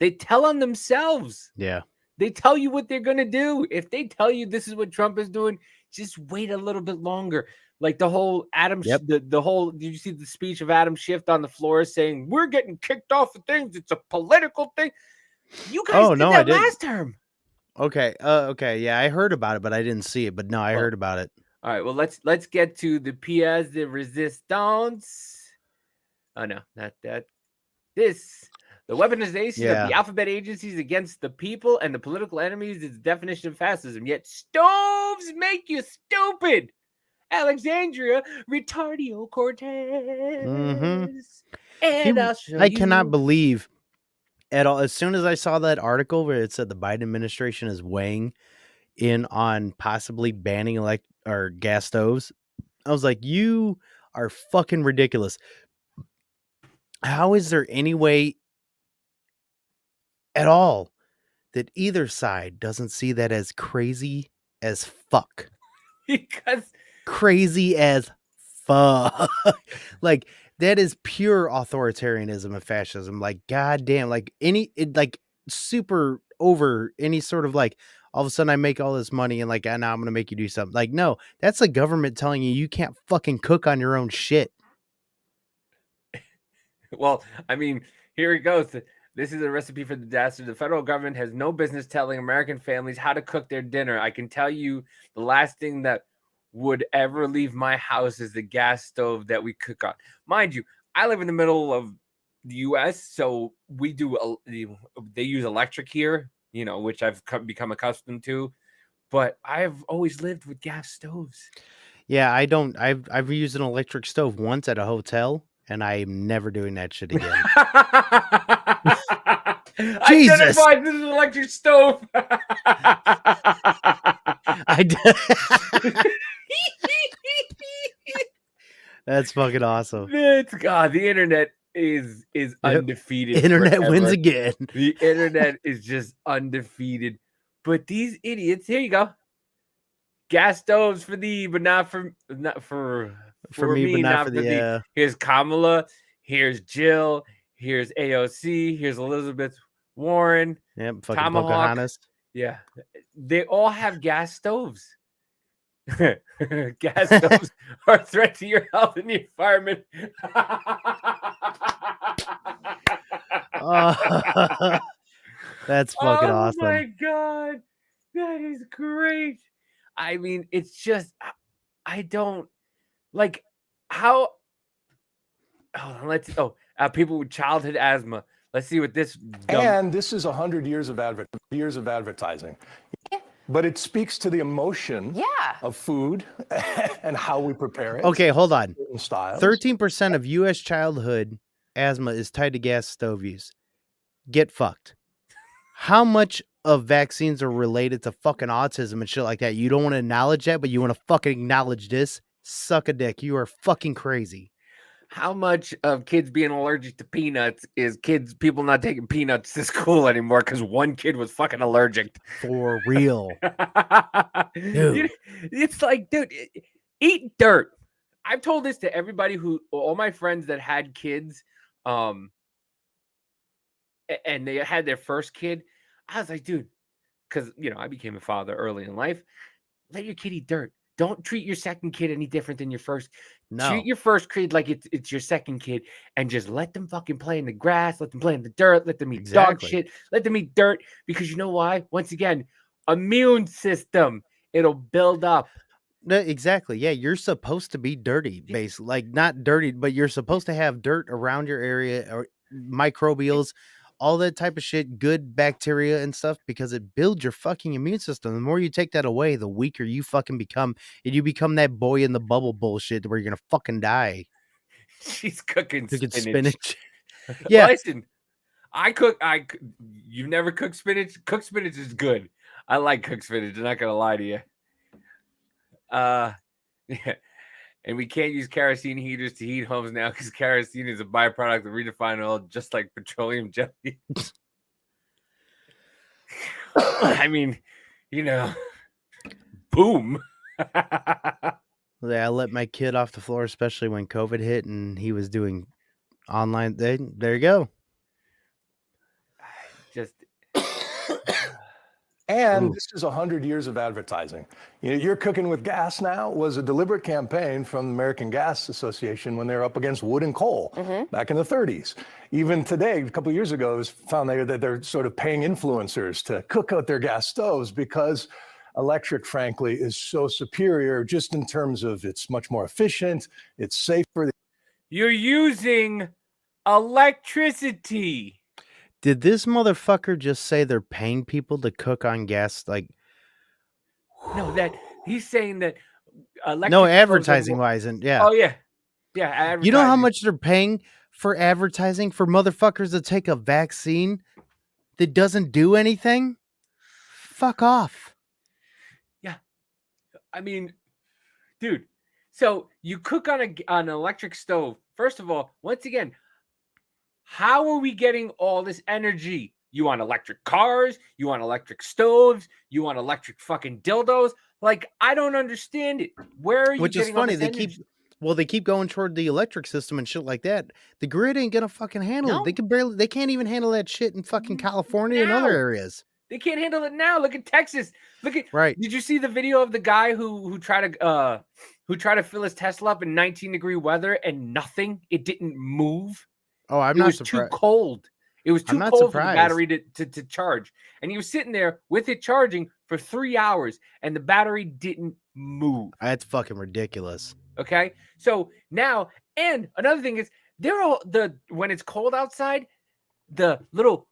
they tell on themselves. Yeah. They tell you what they're going to do. If they tell you this is what Trump is doing, just wait a little bit longer. Like the whole Adam, the whole, did you see the speech of Adam Schiff on the floor saying, we're getting kicked off of things. It's a political thing. You guys did that last term. Okay. Okay. Yeah, I heard about it, but I didn't see it. But no, I heard about it. All right. Well, let's get to the pièce de résistance. Oh no, not that. This. The weaponization of the alphabet agencies against the people and the political enemies is the definition of fascism. Yet stoves make you stupid. Alexandria Retardio Cortez. And I'll show I cannot believe at all. As soon as I saw that article where it said the Biden administration is weighing in on possibly banning gas stoves, I was like, you are fucking ridiculous. How is there any way at all that either side doesn't see that as crazy as fuck? Because crazy as fuck. Like, that is pure authoritarianism and fascism. Like, goddamn, like super over any sort of like, all of a sudden I make all this money and like, now I'm going to make you do something. Like, no, that's the government telling you can't fucking cook on your own shit. Well, I mean, here it goes. This is a recipe for disaster. The federal government has no business telling American families how to cook their dinner. I can tell you the last thing that would ever leave my house is the gas stove that we cook on. Mind you, I live in the middle of the U.S., so we do. They use electric here, which I've become accustomed to. But I've always lived with gas stoves. Yeah, I don't. I've used an electric stove once at a hotel, and I'm never doing that shit again. Jesus. Identify this is an electric stove. That's fucking awesome. God, the internet is undefeated. Internet forever. wins again. The internet is just undefeated. But these idiots, here you go. Gas stoves for thee, but not for me, but not for thee. Here's Kamala. Here's Jill. Here's AOC. Here's Elizabeth Warren. Yep, fucking Tomahawk. Pocahontas. Yeah, they all have gas stoves. Gas stoves are a threat to your health and the environment. That's fucking awesome. Oh my God, that is great. I mean, it's just, I don't like how. Hold on, people with childhood asthma. Let's see what this. And this is 100 years of advertising. But it speaks to the emotion of food and how we prepare it. Okay, hold on. 13% of U.S. childhood asthma is tied to gas stove use. Get fucked. How much of vaccines are related to fucking autism and shit like that? You don't want to acknowledge that, but you want to fucking acknowledge this? Suck a dick. You are fucking crazy. how much of kids being allergic to peanuts is people not taking peanuts to school anymore because one kid was fucking allergic. For real. Dude. It's like, dude, eat dirt. I've told this to everybody all my friends that had kids, and they had their first kid. I was like, dude, because, I became a father early in life. Let your kid eat dirt. Don't treat your second kid any different than your first. No. Treat your first kid like it's your second kid, and just let them fucking play in the grass. Let them play in the dirt. Let them eat dog shit. Let them eat dirt, because you know why? Once again, immune system. It'll build up. No, exactly. Yeah, you're supposed to be dirty, basically. Like, not dirty, but you're supposed to have dirt around your area, or microbials, all that type of shit, good bacteria and stuff, because it builds your fucking immune system. The more you take that away, the weaker you fucking become, and you become that boy in the bubble bullshit where you're gonna fucking die. She's cooking spinach. spinach. Yeah. Listen, you've never cooked spinach? Cooked spinach is good. I like cooked spinach. I'm not gonna lie to you. Yeah. And we can't use kerosene heaters to heat homes now because kerosene is a byproduct of redefined oil, just like petroleum jelly. I mean, boom. Yeah, I let my kid off the floor, especially when COVID hit and he was doing online. There you go. And this is 100 years of advertising. You're cooking with gas now was a deliberate campaign from the American Gas Association when they were up against wood and coal back in the 30s. Even today, a couple of years ago, it was found that they're sort of paying influencers to cook out their gas stoves because electric, frankly, is so superior just in terms of it's much more efficient, it's safer. You're using electricity. Did this motherfucker just say they're paying people to cook on gas? Like, no, that he's saying that no, advertising wise, and yeah. Oh yeah, yeah. You know how much they're paying for advertising for motherfuckers to take a vaccine that doesn't do anything? Fuck off. Yeah, I mean, dude. So you cook on an electric stove. First of all, once again, how are we getting all this energy? You want electric cars? You want electric stoves? You want electric fucking dildos? Like, I don't understand it. Where are you Which is getting all funny. this energy? They keep going toward the electric system and shit like that. The grid ain't gonna fucking handle it. They can't even handle that shit in fucking California and other areas. They can't handle it now. Look at Texas. Look at right. Did you see the video of the guy who tried to fill his Tesla up in 19-degree weather and nothing? It didn't move. Oh, It was too cold. It was too cold for the battery to charge. And he was sitting there with it charging for 3 hours and the battery didn't move. That's fucking ridiculous. Okay. So now, and another thing is, when it's cold outside, the little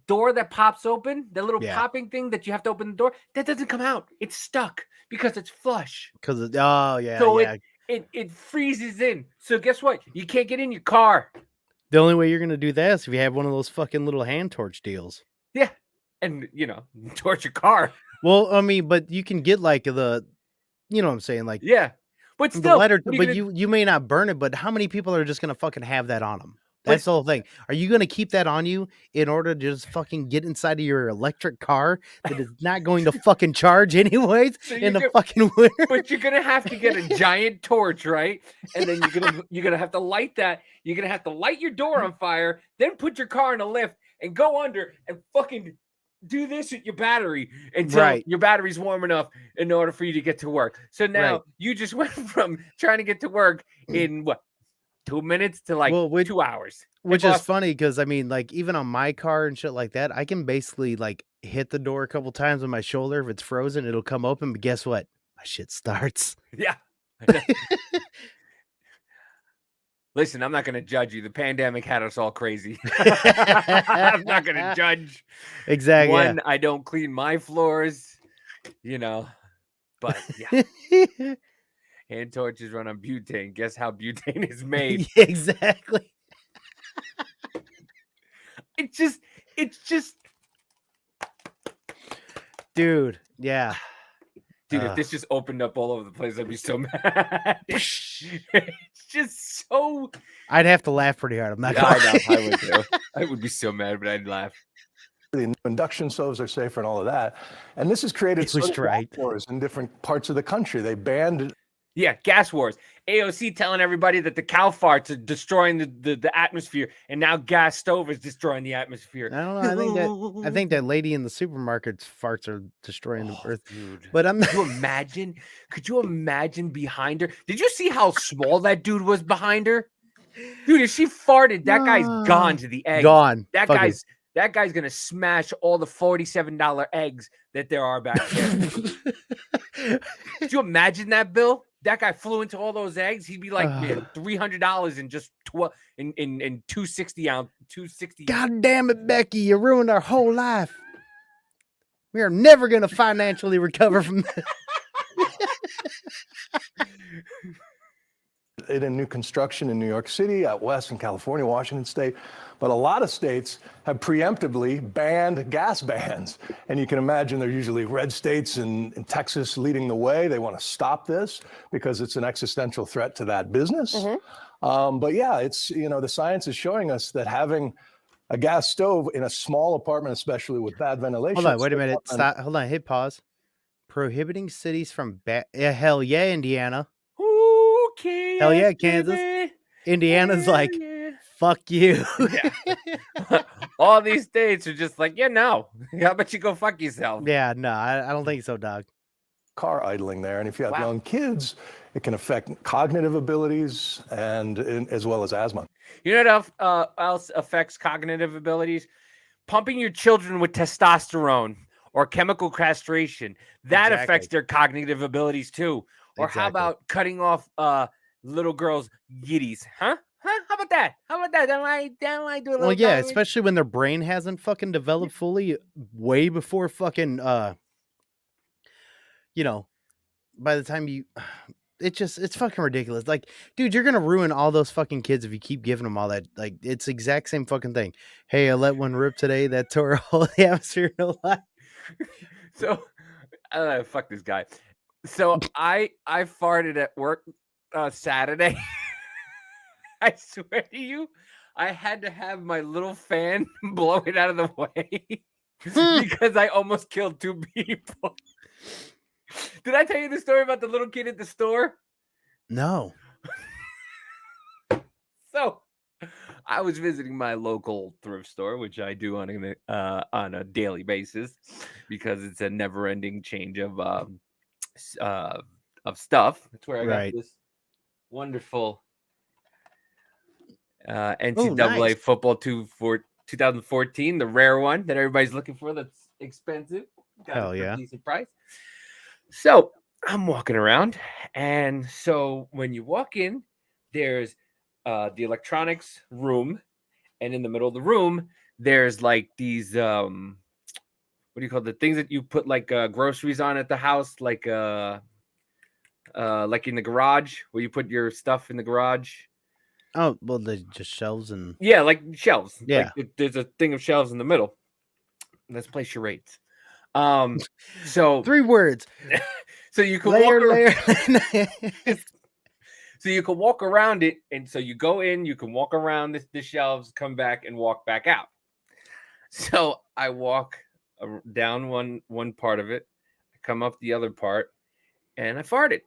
door that pops open, the little popping thing that you have to open the door, that doesn't come out. It's stuck because it's flush. So it freezes in. So guess what? You can't get in your car. The only way you're gonna do that is if you have one of those fucking little hand torch deals. Yeah, and torch your car. Well, I mean, but you can get like you know what I'm saying, like but still, you may not burn it. But how many people are just gonna fucking have that on them? That's the whole thing. Are you gonna keep that on you in order to just fucking get inside of your electric car that is not going to fucking charge anyways in the fucking winter? But you're gonna have to get a giant torch, right? And then you're gonna have to light that. You're gonna have to light your door on fire, then put your car in a lift and go under and fucking do this with your battery until your battery's warm enough in order for you to get to work. So now you just went from trying to get to work in 2 minutes to 2 hours. Which is funny because I mean, like, even on my car and shit like that, I can basically like hit the door a couple times with my shoulder. If it's frozen, it'll come open. But guess what? My shit starts. Yeah. Listen, I'm not going to judge you. The pandemic had us all crazy. I'm not going to judge. Exactly. One, I don't clean my floors, but yeah. Hand torches run on butane. Guess how butane is made? Exactly. It's just, dude. Yeah. Dude, if this just opened up all over the place, I'd be so mad. It's just so. I'd have to laugh pretty hard. I'm not I gonna know, I lie. would too. I would be so mad, but I'd laugh. The induction stoves are safer and all of that. And this has created He was social right. wars in different parts of the country. They banned. Yeah, gas wars. AOC telling everybody that the cow farts are destroying the atmosphere, and now gas stove is destroying the atmosphere. I don't know. I think that lady in the supermarket's farts are destroying the earth. Dude. But I'm Could you imagine? Could you imagine behind her? Did you see how small that dude was behind her? Dude, if she farted, that guy's gone to the eggs. Gone. That Fucking- guy's gonna smash all the $47 eggs that there are back there. Could you imagine that, Bill? That guy flew into all those eggs. He'd be like, man, $300 in just 12 in 260 ounce 260. God damn it, Becky! You ruined our whole life. We are never going to financially recover from this. In new construction in New York City, out west in California, Washington State. But a lot of states have preemptively banned gas bans. And you can imagine they're usually red states and in Texas leading the way. They want to stop this because it's an existential threat to that business. But yeah, it's, the science is showing us that having a gas stove in a small apartment, especially with bad ventilation. Hold on, wait a minute. Stop. Hold on. Hit pause. Prohibiting cities from hell yeah, Indiana. Okay. Hell yeah, Kansas. Indiana's like, fuck you. All these states are just like, yeah, no. How about you go fuck yourself? Yeah, no, I don't think so, dog. Car idling there. And if you have young kids, it can affect cognitive abilities and as well as asthma. You know what else affects cognitive abilities? Pumping your children with testosterone or chemical castration. That affects their cognitive abilities too. Or how about cutting off little girls' yitties? Huh? How about that? How about that? Don't I do a little? Well, yeah, especially when their brain hasn't fucking developed fully, way before fucking, by the time it's fucking ridiculous. Like, dude, you're gonna ruin all those fucking kids if you keep giving them all that. Like, it's the exact same fucking thing. Hey, I let one rip today that tore a hole in the atmosphere. No lie. So, fuck this guy. So I farted at work Saturday. I swear to you, I had to have my little fan blow it out of the way because I almost killed 2 people. Did I tell you the story about the little kid at the store? No. So I was visiting my local thrift store, which I do on a daily basis because it's a never-ending change of stuff. That's where I got this wonderful NCAA football 2014, the rare one that everybody's looking for. That's expensive. Got Hell it for yeah. a decent price. So I'm walking around, and so when you walk in, there's the electronics room, and in the middle of the room, there's like these what do you call the things that you put like groceries on at the house, like in the garage where you put your stuff in the garage. Oh, well, they just shelves and like shelves. Yeah. Like, there's a thing of shelves in the middle. Let's play charades. So 3 words. So you can layer. So you can walk around it, and so you go in, you can walk around the shelves, come back, and walk back out. So I walk down one part of it, I come up the other part, and I farted.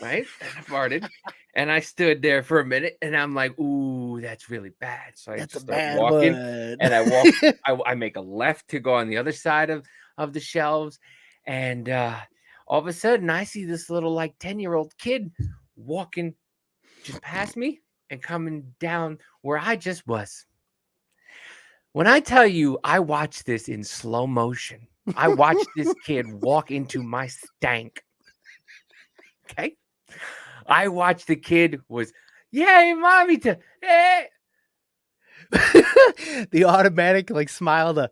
Right? And I farted, and I stood there for a minute, and I'm like, "Ooh, that's really bad." So I That's a start bad walking, one. and I walk. I make a left to go on the other side of the shelves, and all of a sudden, I see this little 10-year-old kid walking just past me and coming down where I just was. When I tell you, I watched this in slow motion. I watched this kid walk into my stank. Okay. I watched the kid was, yay, mommy, hey. The automatic smile.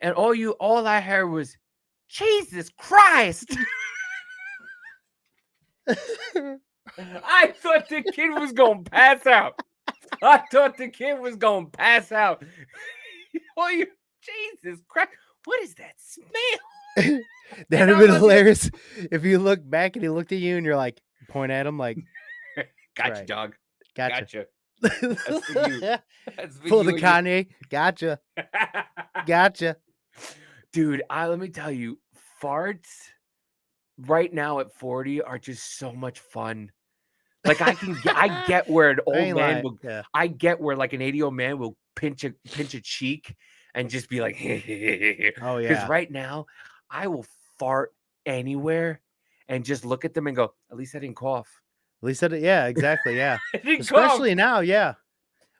And all I heard was, Jesus Christ. I thought the kid was going to pass out. Oh, Jesus Christ. What is that smell? That'd have been hilarious if you look back and he looked at you and you're like, point at him like, Gotcha, right. dog. Gotcha. That's for you. That's for Pull the you and Kanye. Gotcha. Gotcha. Dude, let me tell you, farts right now at 40 are just so much fun. Like I get where an old man will. Yeah. I get where like an 80-year-old man will pinch a cheek and just be like, Oh because yeah. right now I will fart anywhere and just look at them and go, at least I didn't cough. At least yeah, exactly. Yeah. I didn't Especially cough. now. Yeah.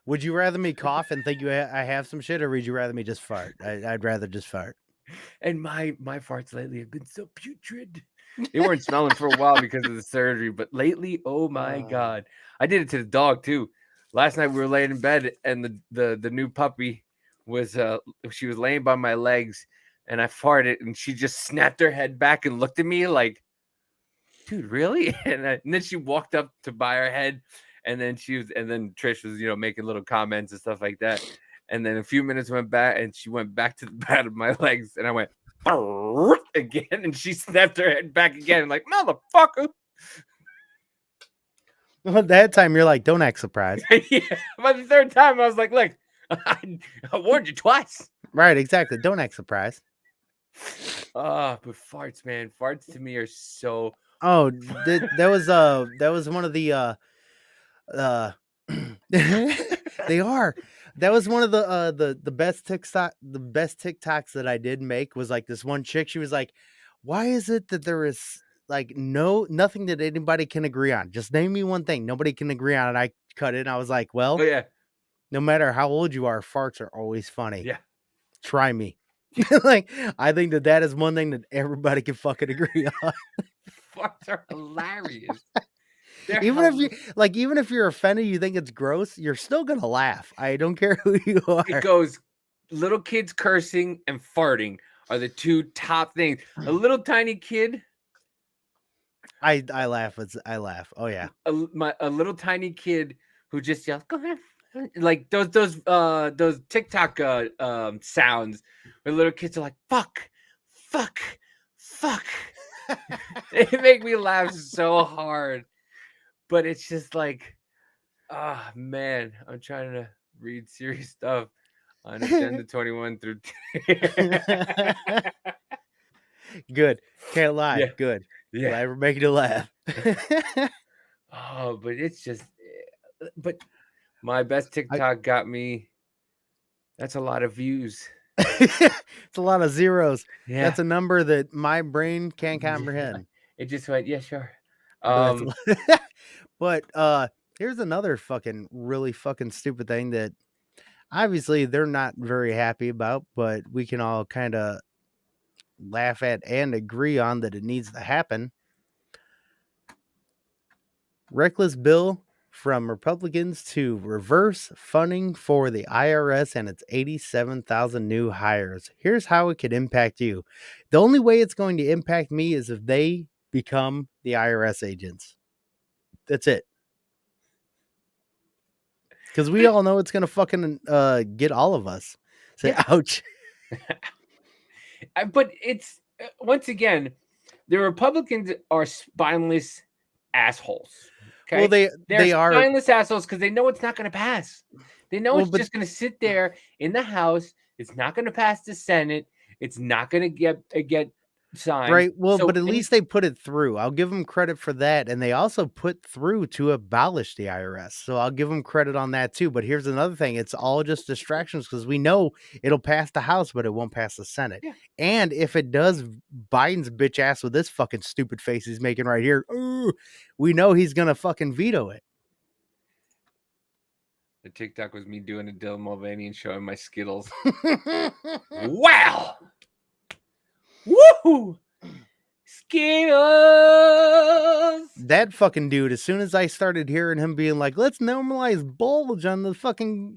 Would you rather me cough and think I have some shit, or would you rather me just fart? I'd rather just fart. And my farts lately have been so putrid. They weren't smelling for a while because of the surgery, but lately, oh my God. I did it to the dog too. Last night we were laying in bed and the new puppy was she was laying by my legs and I farted and she just snapped her head back and looked at me like, dude, really? And then she walked up to by her head and then Trish was, making little comments and stuff like that. And then a few minutes went back and she went back to the bed of my legs and I went again and she snapped her head back again like, motherfucker. Well, that time you're like, don't act surprised. Yeah. By the third time I was like, look, I warned you twice. Right, exactly. Don't act surprised. But farts, man. Farts to me are so Oh, that was one of the they are. That was one of the best TikToks that I did make was like this one chick. She was like, why is it that there is like nothing that anybody can agree on? Just name me one thing nobody can agree on. And I cut it and I was like, well, yeah. No matter how old you are, farts are always funny. Yeah. Try me. Like, I think that is one thing that everybody can fucking agree on. Farts are hilarious. Even if you're offended, you think it's gross, you're still gonna laugh. I don't care who you are. It goes little kids cursing and farting are the two top things. A little tiny kid. I laugh. I laugh. Oh yeah. A little tiny kid who just yells, go ahead. Like those TikTok sounds where little kids are like, fuck. It make me laugh so hard. But it's just like, man, I'm trying to read serious stuff on Agenda 21 through. Good. Can't lie. Yeah. Good. Yeah. Glad we're making you laugh. But it's just, but my best TikTok got me. That's a lot of views. It's a lot of zeros. Yeah. That's a number that my brain can't comprehend. It just went, yeah, sure. But here's another fucking really fucking stupid thing that obviously they're not very happy about, but we can all kind of laugh at and agree on that it needs to happen. Reckless bill from Republicans to reverse funding for the IRS and its 87,000 new hires. Here's how it could impact you. The only way it's going to impact me is if they become the IRS agents. That's it. Because we all know it's going to fucking get all of us. Say, ouch. But it's, once again, the Republicans are spineless assholes. Okay? Well, they are spineless assholes because they know it's not going to pass. They know it's just going to sit there in the House. It's not going to pass the Senate. It's not going to get signed. Right. Well, but at least they put it through. I'll give them credit for that. And they also put through to abolish the IRS. So I'll give them credit on that too. But here's another thing. It's all just distractions because we know it'll pass the House, but it won't pass the Senate. Yeah. And if it does, Biden's bitch ass with this fucking stupid face he's making right here, we know he's going to fucking veto it. The TikTok was me doing a Dylan Mulvaney and showing my Skittles. Wow. Woohoo! Skittles! That fucking dude, as soon as I started hearing him being like, let's normalize bulge on the fucking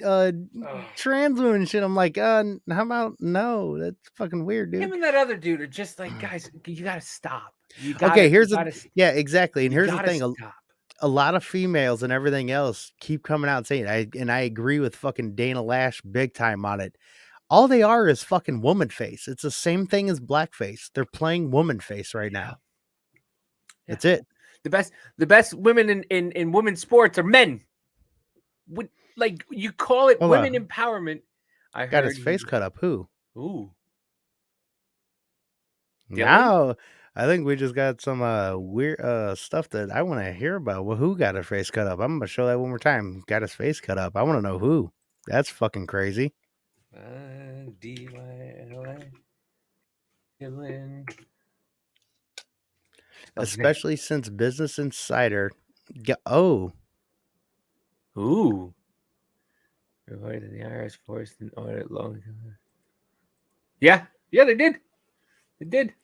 trans women shit, I'm like, how about no? That's fucking weird, dude. Him and that other dude are just like, guys, you gotta stop. Yeah, exactly. And here's the thing. A lot of females and everything else keep coming out and saying, I agree with fucking Dana Lash big time on it. all they are is fucking woman face. It's the same thing as blackface. They're playing woman face right now. That's it. The best women in women's sports are men. Like you call it Hold women on. empowerment. I Got heard his face cut up. Who? Ooh. Dylan? Now I think we just got some weird stuff that I want to hear about. Well, who got his face cut up? I'm gonna show that one more time. Got his face cut up. I want to know who. That's fucking crazy. DYLA. Dylan. Especially since Business Insider. Ooh. Avoided the IRS forced an audit long. Yeah, they did. They did.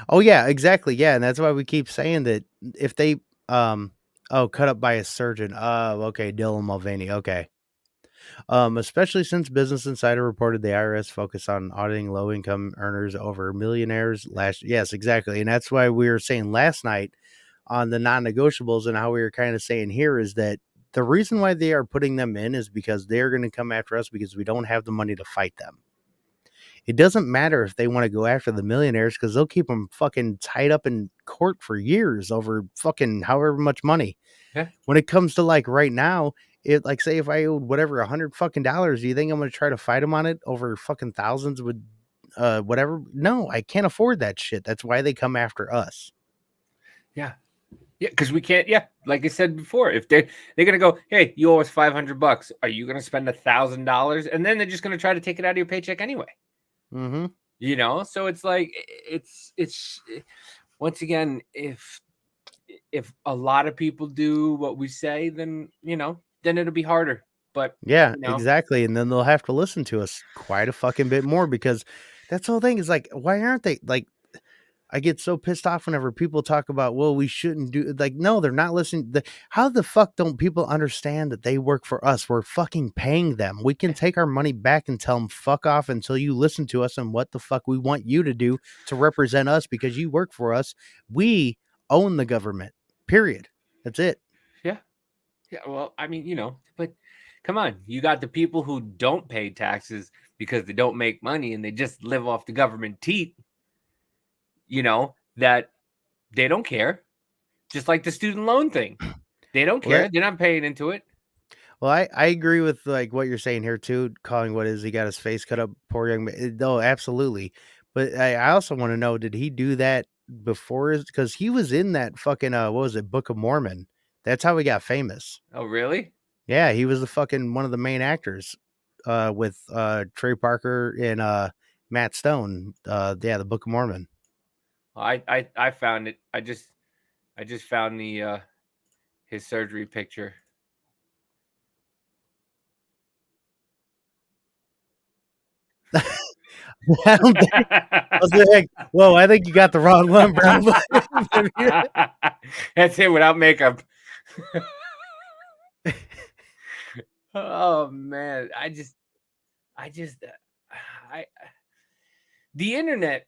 Oh yeah, exactly. Yeah, and that's why we keep saying that if they cut up by a surgeon. Okay, Dylan Mulvaney. Okay. Especially since Business Insider reported the IRS focused on auditing low-income earners over millionaires last. Yes, exactly, and that's why we were saying last night on the non-negotiables, and how we were kind of saying here is that the reason why they are putting them in is because they're going to come after us because we don't have the money to fight them. It doesn't matter if they want to go after the millionaires because they'll keep them fucking tied up in court for years over fucking however much money. Yeah. When it comes to like right now, it like say if I owed whatever $100 fucking dollars, do you think I'm going to try to fight them on it over fucking thousands with whatever? No, I can't afford that shit. That's why they come after us. Yeah. Yeah, because we can't. Yeah, like I said before, if they're gonna go, hey, you owe us $500, are you gonna spend $1,000? And then they're just gonna try to take it out of your paycheck anyway. Mm-hmm. You know, so it's like it's once again, if a lot of people do what we say, then then it'll be harder. But yeah, exactly. And then they'll have to listen to us quite a fucking bit more because that's the whole thing is like, why aren't they like? I get so pissed off whenever people talk about, well, we shouldn't do like, no, they're not listening. How the fuck don't people understand that they work for us? We're fucking paying them. We can take our money back and tell them fuck off until you listen to us and what the fuck we want you to do to represent us because you work for us. We own the government, period. That's it. Yeah. Yeah. Well, I mean, but come on, you got the people who don't pay taxes because they don't make money and they just live off the government teat. That they don't care. Just like the student loan thing. They don't care. They're not paying into it. Well, I agree with like what you're saying here too, calling he got his face cut up, poor young man. No, absolutely. But I also want to know, did he do that before because he was in that fucking what was it, Book of Mormon? That's how he got famous. Oh, really? Yeah, he was the fucking one of the main actors with Trey Parker and Matt Stone. The Book of Mormon. I found it. I just found the his surgery picture. I was like, whoa, I think you got the wrong one, bro. That's it without makeup. Oh man, the internet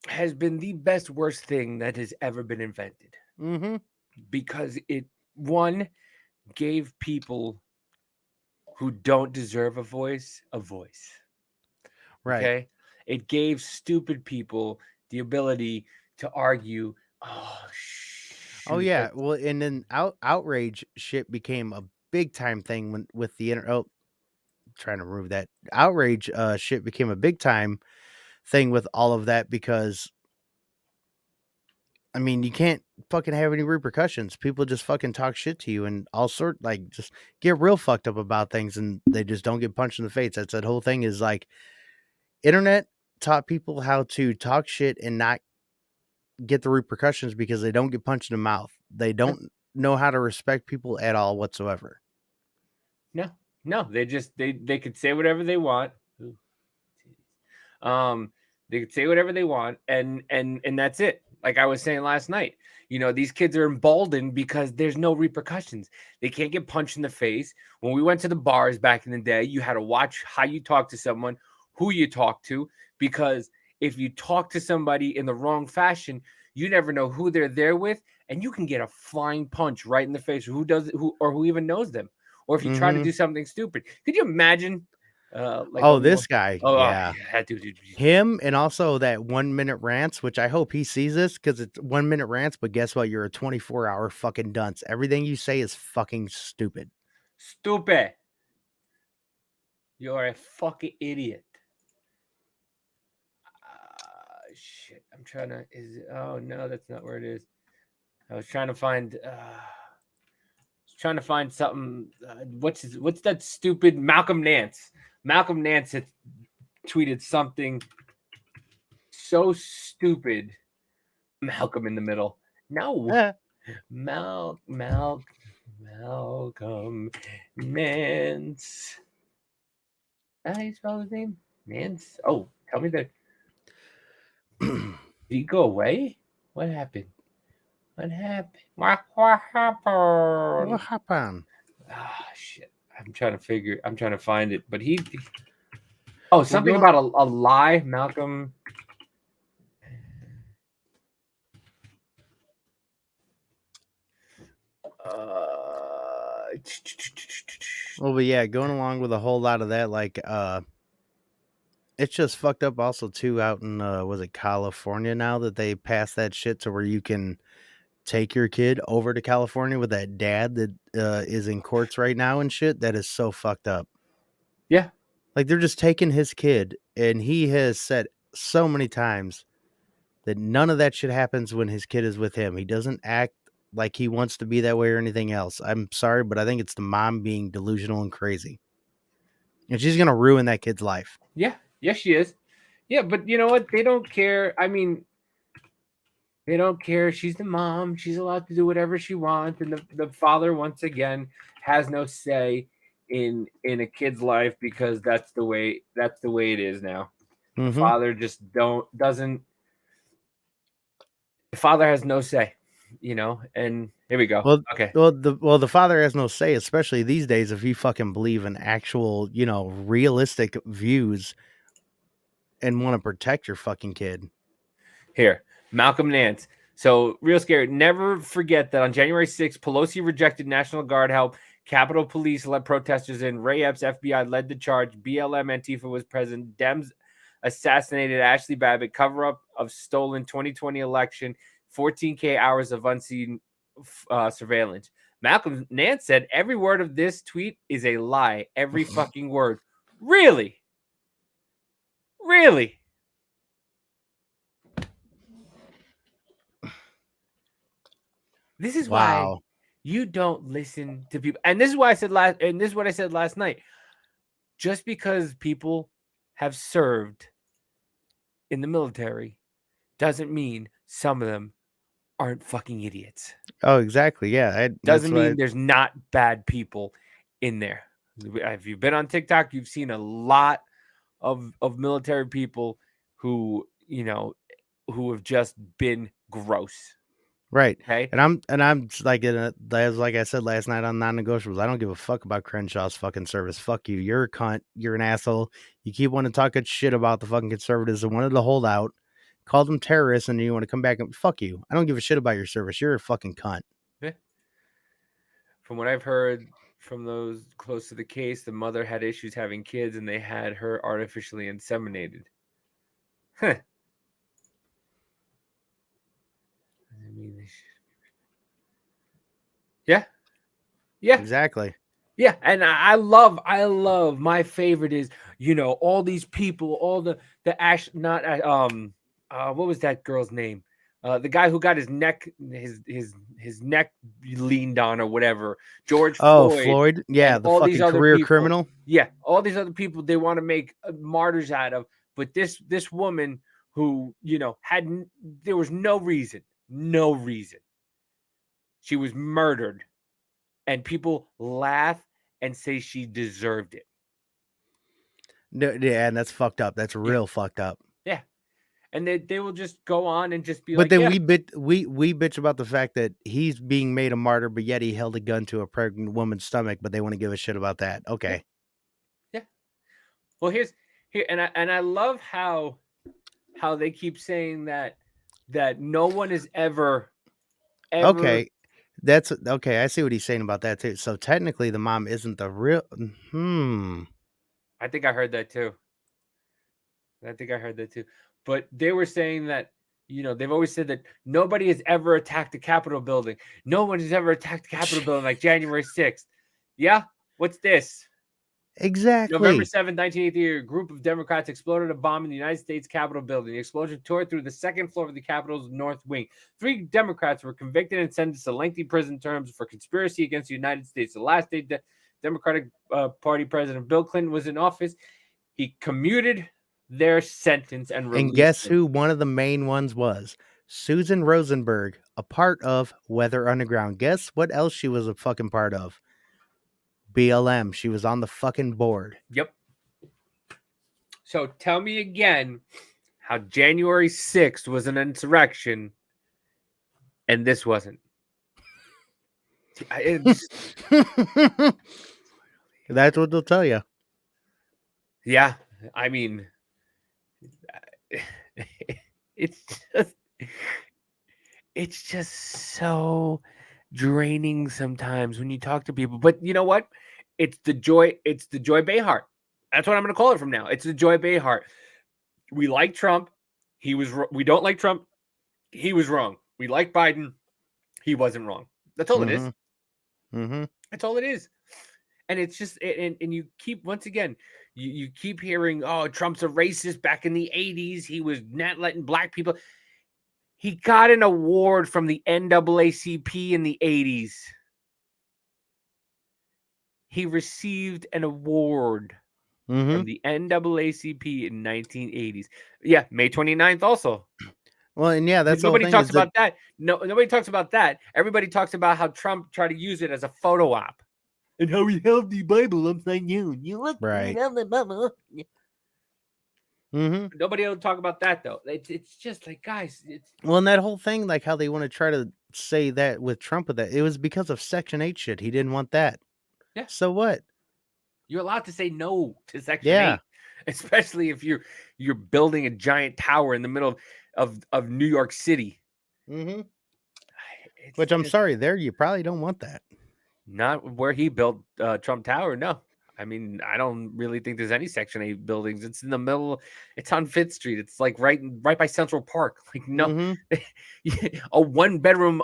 has been the best worst thing that has ever been invented. Mm-hmm. Because it gave people who don't deserve a voice. Right. Okay. It gave stupid people the ability to argue. Oh yeah. Well, and then outrage shit became a big time thing with the internet. Oh, trying to remove that. Outrage shit became a big time thing with all of that because I mean, you can't fucking have any repercussions. People just fucking talk shit to you and all sort like just get real fucked up about things and they just don't get punched in the face. That's that whole thing is like internet taught people how to talk shit and not get the repercussions because they don't get punched in the mouth. They don't know how to respect people at all whatsoever. No, they just they could say whatever they want. They could say whatever they want and that's it. Like I was saying last night, these kids are emboldened because there's no repercussions. They can't get punched in the face. When we went to the bars back in the day, you had to watch how you talk to someone, who you talk to, because if you talk to somebody in the wrong fashion, you never know who they're there with, and you can get a flying punch right in the face. Who even knows them, or if you try to do something stupid. Could you imagine Oh, this guy. Oh, Yeah. that dude. Him and also that 1 minute rants, which I hope he sees this because it's 1 minute rants, but guess what? You're a 24-hour fucking dunce. Everything you say is fucking stupid. Stupid. You're a fucking idiot. Shit. I'm trying to. Oh no, that's not where it is. I was trying to find. Trying to find something. What's that stupid Malcolm Nance? Malcolm Nance had tweeted something so stupid. Malcolm in the middle. No. Malcolm Nance. How do you spell his name? Nance? Oh, tell me that. Did he go away? What happened? What happened? What happened? What happened? Ah, shit. I'm trying to find it. But oh, something about a lie, Malcolm. Well, but yeah, going along with a whole lot of that, like, it's just fucked up also too out in, was it California now that they passed that shit to where you can take your kid over to California with that dad that is in courts right now and shit. That is so fucked up. Yeah. Like they're just taking his kid, and he has said so many times that none of that shit happens when his kid is with him. He doesn't act like he wants to be that way or anything else. I'm sorry, but I think it's the mom being delusional and crazy. And she's going to ruin that kid's life. Yeah. Yes, she is. Yeah, but you know what? They don't care. I mean, they don't care. She's the mom. She's allowed to do whatever she wants. And the father, once again, has no say in a kid's life because that's the way it is now. The father just doesn't. The father has no say, and here we go. Well, okay. Well, the father has no say, especially these days, if you fucking believe in actual, realistic views and want to protect your fucking kid. Here, Malcolm Nance. So, real scary. Never forget that on January 6th, Pelosi rejected National Guard help. Capitol Police let protesters in. Ray Epps, FBI led the charge. BLM Antifa was present. Dems assassinated Ashley Babbitt. Cover-up of stolen 2020 election. 14K hours of unseen surveillance. Malcolm Nance said every word of this tweet is a lie. Every fucking word. Really? Really? This is why you don't listen to people. And this is why I said this is what I said last night. Just because people have served in the military doesn't mean some of them aren't fucking idiots. Oh, exactly. Yeah. Doesn't mean there's not bad people in there. If you've been on TikTok, you've seen a lot of military people who have just been gross. Right. Okay. And I'm like I said last night on non-negotiables, I don't give a fuck about Crenshaw's fucking service. Fuck you. You're a cunt. You're an asshole. You keep wanting to talk shit about the fucking conservatives and wanted to hold out, called them terrorists, and you want to come back and fuck you. I don't give a shit about your service. You're a fucking cunt. Yeah. From what I've heard from those close to the case, the mother had issues having kids and they had her artificially inseminated. Huh. Yeah. Exactly. Yeah, and I love my favorite is, all these people, all the Ash, not what was that girl's name? The guy who got his neck neck leaned on or whatever. George Floyd. Yeah, the fucking career criminal. Yeah, all these other people they want to make martyrs out of, but this woman who, there was no reason. She was murdered. And people laugh and say she deserved it. No, yeah, and that's fucked up. That's real fucked up. Yeah. And they will just go on and just be but like, then we bitch about the fact that he's being made a martyr, but yet he held a gun to a pregnant woman's stomach, but they want to give a shit about that. Okay. Yeah. Well, here, and I love how they keep saying that no one is ever okay. That's okay. I see what he's saying about that too. So technically, the mom isn't the real. I think I heard that too. But they were saying that, they've always said that nobody has ever attacked the Capitol building. No one has ever attacked the Capitol building like January 6th. Yeah? What's this? Exactly. November 7th, 1983, a group of Democrats exploded a bomb in the United States Capitol building. The explosion tore through the second floor of the Capitol's north wing. 3 Democrats were convicted and sentenced to lengthy prison terms for conspiracy against the United States. The last day Democratic Party President Bill Clinton was in office, he commuted their sentence and released And guess them. who one of the main ones was? Susan Rosenberg, a part of Weather Underground. Guess what else she was a fucking part of? BLM. She was on the fucking board. Yep. So tell me again how January 6th was an insurrection and this wasn't. That's what they'll tell you. Yeah, I mean, it's just so draining sometimes when you talk to people. But you know what? It's the Joy Behar. That's what I'm going to call it from now. It's the Joy Behar. We like Trump. We don't like Trump. He was wrong. We like Biden. He wasn't wrong. That's all it is. Mm-hmm. That's all it is. And it's just, and you keep, once again, you keep hearing, oh, Trump's a racist. Back in the 80s, he was not letting black people. He got an award from the NAACP in the 80s. He received an award from the NAACP in 1980s. Yeah, May 29th also. Well, and yeah, that's nobody talks about that. No, nobody talks about that. Everybody talks about how Trump tried to use it as a photo op. And how he held the Bible upside down. You look right. the Bible. Nobody will talk about that though. It's just like, guys. Well, and that whole thing, like how they want to try to say that with Trump, with that, it was because of Section 8 shit. He didn't want that. Yeah. So what? You're allowed to say no to Section 8, especially if you're building a giant tower in the middle of New York City. Which I'm sorry, there you probably don't want that. Not where he built Trump Tower. No, I mean, I don't really think there's any Section 8 buildings. It's in the middle. It's on Fifth Street. It's like right by Central Park. Like no, a one bedroom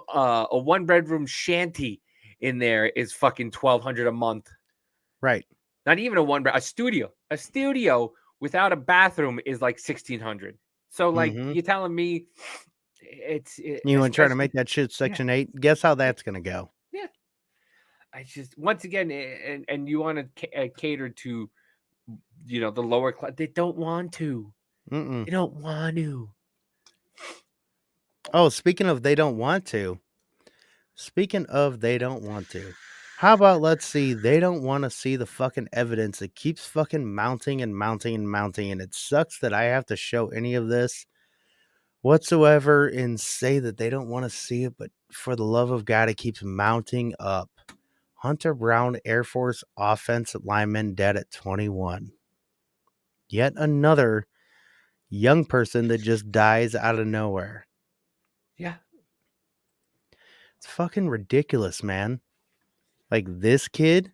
shanty in there is fucking $1,200 a month. Right. Not even a studio. A studio without a bathroom is like $1,600. So like you're telling me you want to try to make that shit Section 8? Guess how that's gonna go. Yeah. I just, once again, and you want to cater to, the lower class. They don't want to. They don't want to. Oh, speaking of they don't want to. How about let's see, they don't want to see the fucking evidence. It keeps fucking mounting and mounting and mounting, and it sucks that I have to show any of this whatsoever and say that they don't want to see it, but for the love of God, it keeps mounting up. Hunter Brown, Air Force offensive lineman, dead at 21. Yet another young person that just dies out of nowhere. Yeah. It's fucking ridiculous, man. Like this kid,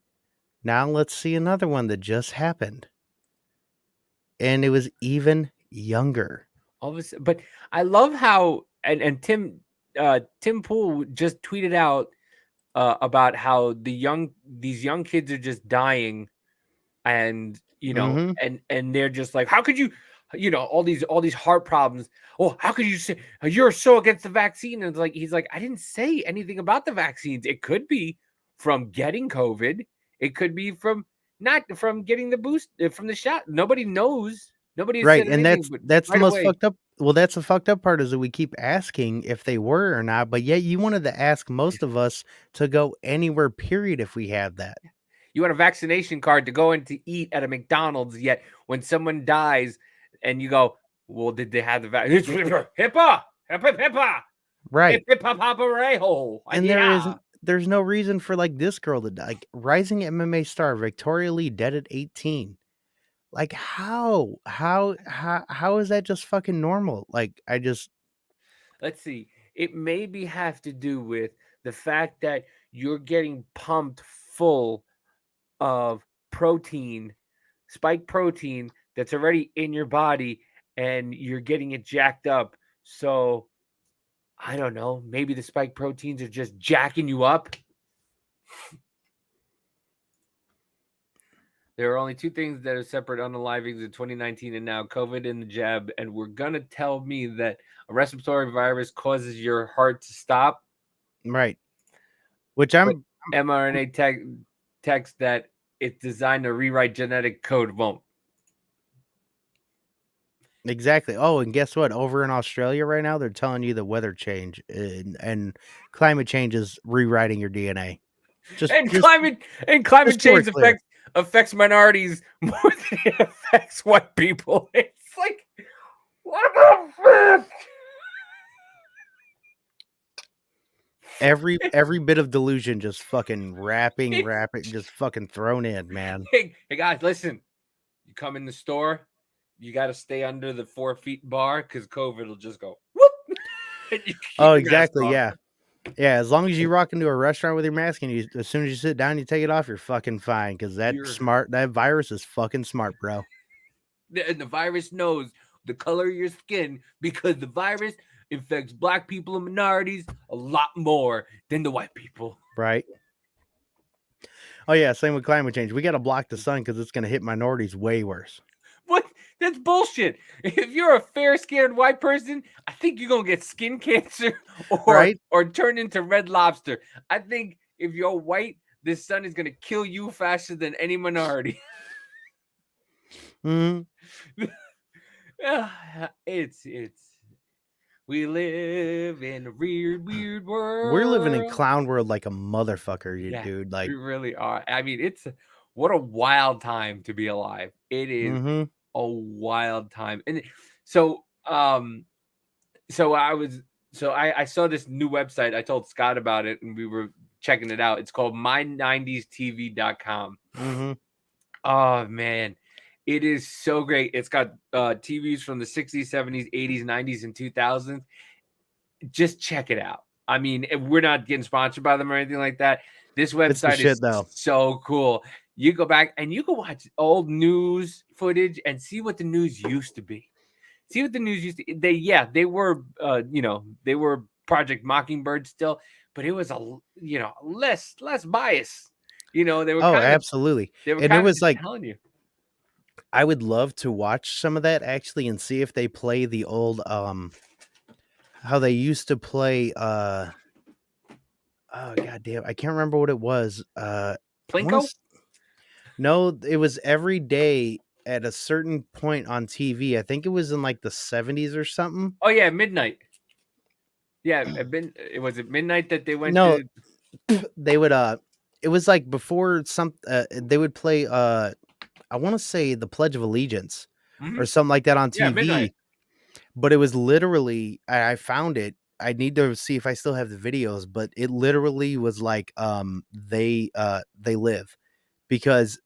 now let's see another one that just happened. And it was even younger. But I love how, and Tim Pool just tweeted out about how these young kids are just dying, and and they're just like, how could you, all these heart problems. Oh, how could you say you're so against the vaccine? And it's like, he's like, I didn't say anything about the vaccines. It could be from getting COVID. It could be from not from getting the boost from the shot. Nobody knows. Nobody right, said and anything, that's right the most away. fucked up. Well, that's the fucked up part is that we keep asking if they were or not, but yet you wanted to ask most of us to go anywhere, period, if we have that. You want a vaccination card to go in to eat at a McDonald's, yet when someone dies and you go, well, did they have the vaccine? HIPAA. Right. And there's no reason for like this girl to die. Like rising MMA star Victoria Lee dead at 18. Like how is that just fucking normal? Like let's see. It maybe have to do with the fact that you're getting pumped full of protein spike protein that's already in your body and you're getting it jacked up. So I don't know, maybe the spike proteins are just jacking you up. There are only two things that are separate unalivings in 2019 and now, COVID and the jab. And we're going to tell me that a respiratory virus causes your heart to stop. Right. Which I'm mRNA text that it's designed to rewrite genetic code won't. Exactly. Oh, and guess what? Over in Australia right now, they're telling you the weather change and climate change is rewriting your DNA. Climate change affects minorities more than it affects white people. It's like, what the fuck? Every bit of delusion just fucking wrapping, just fucking thrown in, man. Hey guys, listen. You come in the store, you got to stay under the 4 feet bar because COVID will just go whoop. Oh, exactly. Yeah. Yeah. As long as you rock into a restaurant with your mask and as soon as you sit down, you take it off, you're fucking fine. Because that virus is fucking smart, bro. And the virus knows the color of your skin because the virus infects black people and minorities a lot more than the white people. Right. Oh, yeah. Same with climate change. We got to block the sun because it's going to hit minorities way worse. What? That's bullshit. If you're a fair-skinned white person, I think you're going to get skin cancer or turn into Red Lobster. I think if you're white, this sun is going to kill you faster than any minority. It's we live in a weird world. We're living in clown world like a motherfucker, dude. Like we really are. I mean, what a wild time to be alive. It is a wild time. And so I saw this new website. I told Scott about it and we were checking it out. It's called my90stv.com. Oh man. It is so great. It's got TVs from the 60s, 70s, 80s, 90s, and 2000s. Just check it out. I mean, we're not getting sponsored by them or anything like that. This website is so cool. You go back and you can watch old news footage and see what the news used to be. See what the news used to be. They were they were Project Mockingbird still, but it was less bias. They were absolutely. And it was like telling you. I would love to watch some of that actually and see if they play the old how they used to play oh goddamn, I can't remember what it was. Plinko? No, it was every day at a certain point on TV. I think it was in like the 70s or something. Oh yeah, midnight. Yeah, was it midnight that they went to they would it was like before they would play I want to say the Pledge of Allegiance or something like that on TV, but it was literally, I found it. I need to see if I still have the videos, but it literally was like, they live because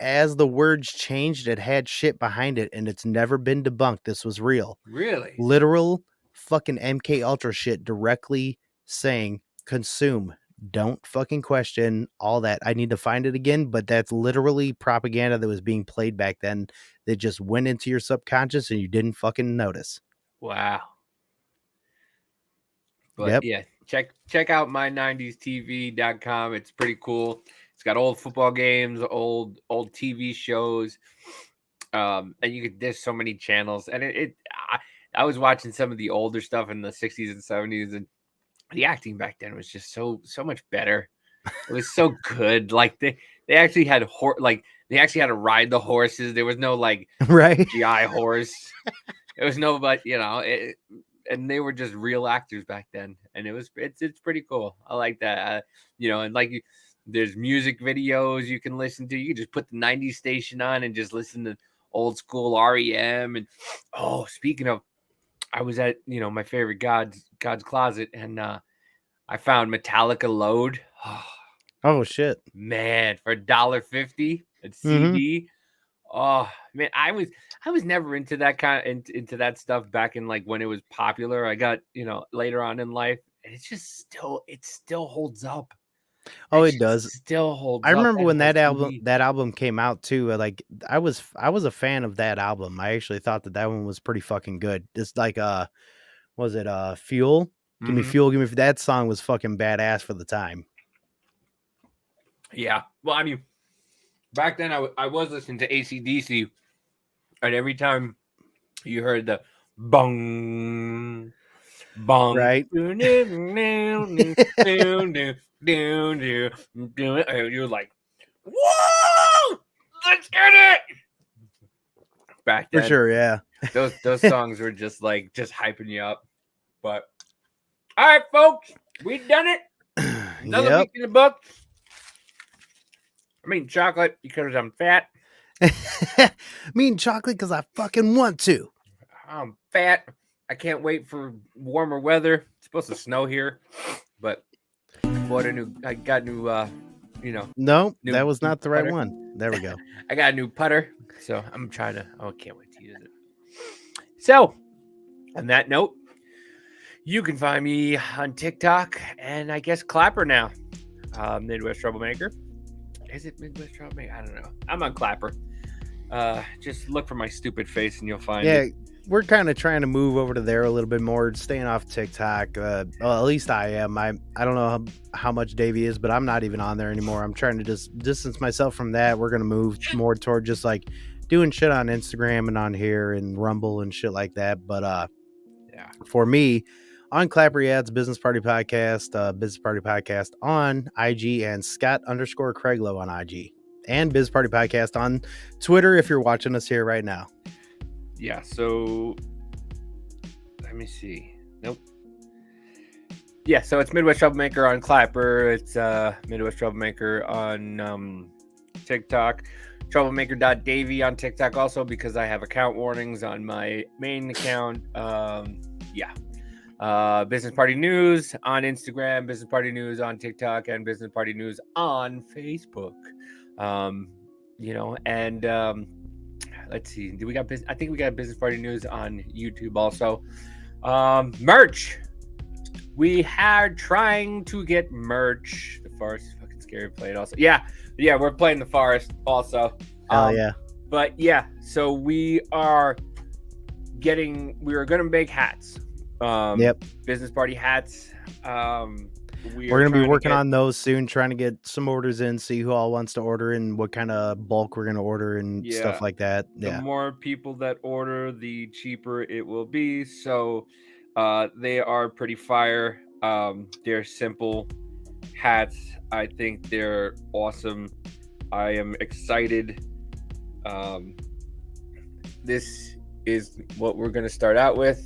as the words changed, it had shit behind it and it's never been debunked. This was real. Really? Literal fucking MK Ultra shit directly saying consume. Don't fucking question all that. I need to find it again, but that's literally propaganda that was being played back then that just went into your subconscious and you didn't fucking notice. Wow. But yeah, check out my90stv.com. It's pretty cool. It's got old football games, old TV shows. And there's so many channels. And I was watching some of the older stuff in the 60s and 70s, and the acting back then was just so much better. It was so good. Like they actually had they actually had to ride the horses. There was no GI horse. It was no, but and they were just real actors back then. And it's pretty cool. I like that. And there's music videos you can listen to. You can just put the 90s station on and just listen to old school REM. And speaking of, I was at my favorite God's Closet, and I found Metallica Load. Oh shit, man! For $1.50 at CD. Oh man, I was never into that into that stuff back in when it was popular. I got later on in life, and it's just still holds up. Oh, it does. Still holds I up. remember when has that album came out too. Like I was a fan of that album. I actually thought that one was pretty fucking good. Just like was it Fuel? Give me Mhm. fuel, give me that song was fucking badass for the time. Yeah. Well, I mean, back then I was listening to AC/DC, and every time you heard the bong, bong, Right. you're like, whoa, let's get it. Back For then, sure, yeah. those songs were just hyping you up. But all right, folks, we done it. Another Yep. week in the book. I'm eating chocolate because I'm fat. Me and chocolate because I fucking want to. I'm fat. I can't wait for warmer weather. It's supposed to snow here, but I got new, No, new- that was new not the right putter. one. There we go. I got a new putter, so I'm trying to. Oh, I can't wait to use it. So, on that note, you can find me on TikTok and I guess Clapper now. Midwest Troublemaker. Is it Midwest Troublemaker? I don't know. I'm on Clapper. Just look for my stupid face and you'll find Yeah, it. we're kind of trying to move over to there a little bit more, staying off TikTok. Well, at least I am. I don't know how much Davey is, but I'm not even on there anymore. I'm trying to just distance myself from that. We're gonna move more toward just like doing shit on Instagram and on here and Rumble and shit like that. But yeah, for me, on Clapper, yeah, it's Business Party Podcast, Business Party Podcast on IG, and Scott_Craiglow on IG, and Business Party Podcast on Twitter if you're watching us here right now. Yeah, so let me see. Nope. Yeah, so it's Midwest Troublemaker on Clapper. It's Midwest Troublemaker on TikTok. Troublemaker.davy on TikTok also because I have account warnings on my main account. Business Party News on Instagram, Business Party News on TikTok, and Business Party News on Facebook. Let's see. I think we got Business Party News on YouTube also. Merch. We are trying to get merch. The Forest is fucking scary. Play it also. Yeah, we're playing the Forest also. Yeah. But yeah, so we are going to make hats. Yep. Business Party hats. We're going to be working on those soon, trying to get some orders in, see who all wants to order and what kind of bulk we're going to order and stuff like that. The more people that order, the cheaper it will be. So they are pretty fire. They're simple hats. I think they're awesome. I am excited. This is what we're going to start out with.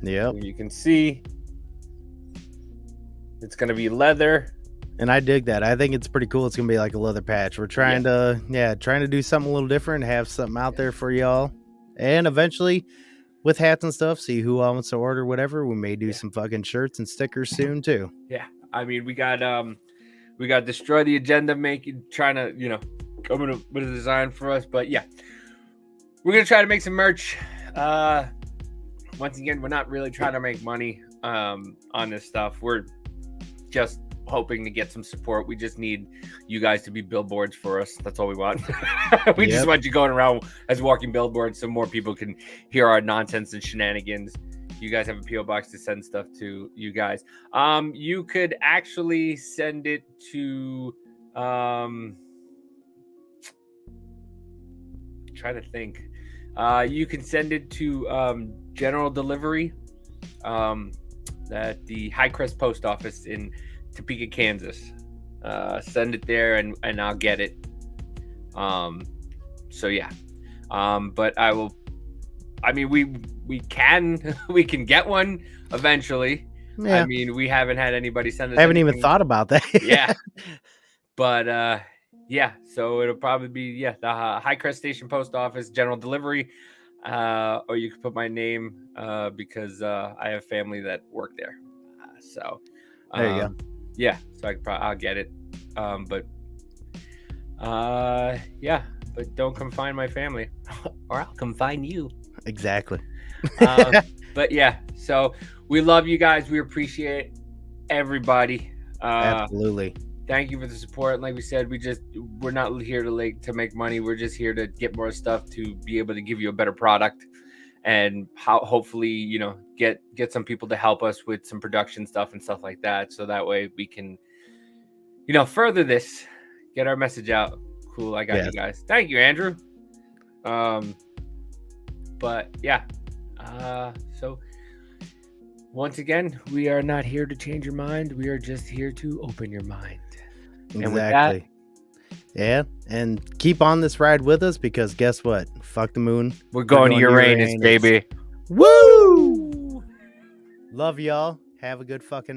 Yep. You can see it's going to be leather. And I dig that. I think it's pretty cool. It's going to be like a leather patch. We're trying to do something a little different, have something out there for y'all. And eventually with hats and stuff, see who wants to order whatever. We may do some fucking shirts and stickers soon too. Yeah. I mean, we got Destroy the Agenda trying to, come up with a design for us, but yeah. We're going to try to make some merch. Once again, we're not really trying to make money on this stuff. We're just hoping to get some support. We just need you guys to be billboards for us. That's all we want. We just want you going around as walking billboards so more people can hear our nonsense and shenanigans. You guys have a PO box to send stuff to you guys. You could actually send it to try to think. You can send it to general delivery at the Highcrest Post Office in Topeka, Kansas. Send it there and I'll get it. So yeah. But we can get one eventually. Yeah. I mean, we haven't had anybody send us I haven't even anything. thought about that. Yeah. But so it'll probably be the Highcrest Station Post Office general delivery, or you can put my name because I have family that work there. So there you go. Yeah, so I'll get it. But don't confine my family, or I'll confine you. Exactly. But yeah, so we love you guys. We appreciate everybody. Absolutely. thank you for the support. And like we said, we're not here to make money. We're just here to get more stuff to be able to give you a better product, and hopefully, you know, get some people to help us with some production stuff and stuff like that. So that way we can, you know, further this, get our message out. Cool. I got you guys. Thank you, Andrew. But yeah. So once again, we are not here to change your mind. We are just here to open your mind. Exactly. And with that, yeah. And keep on this ride with us, because guess what? Fuck the moon. We're going to Uranus, baby. Woo! Love y'all. Have a good fucking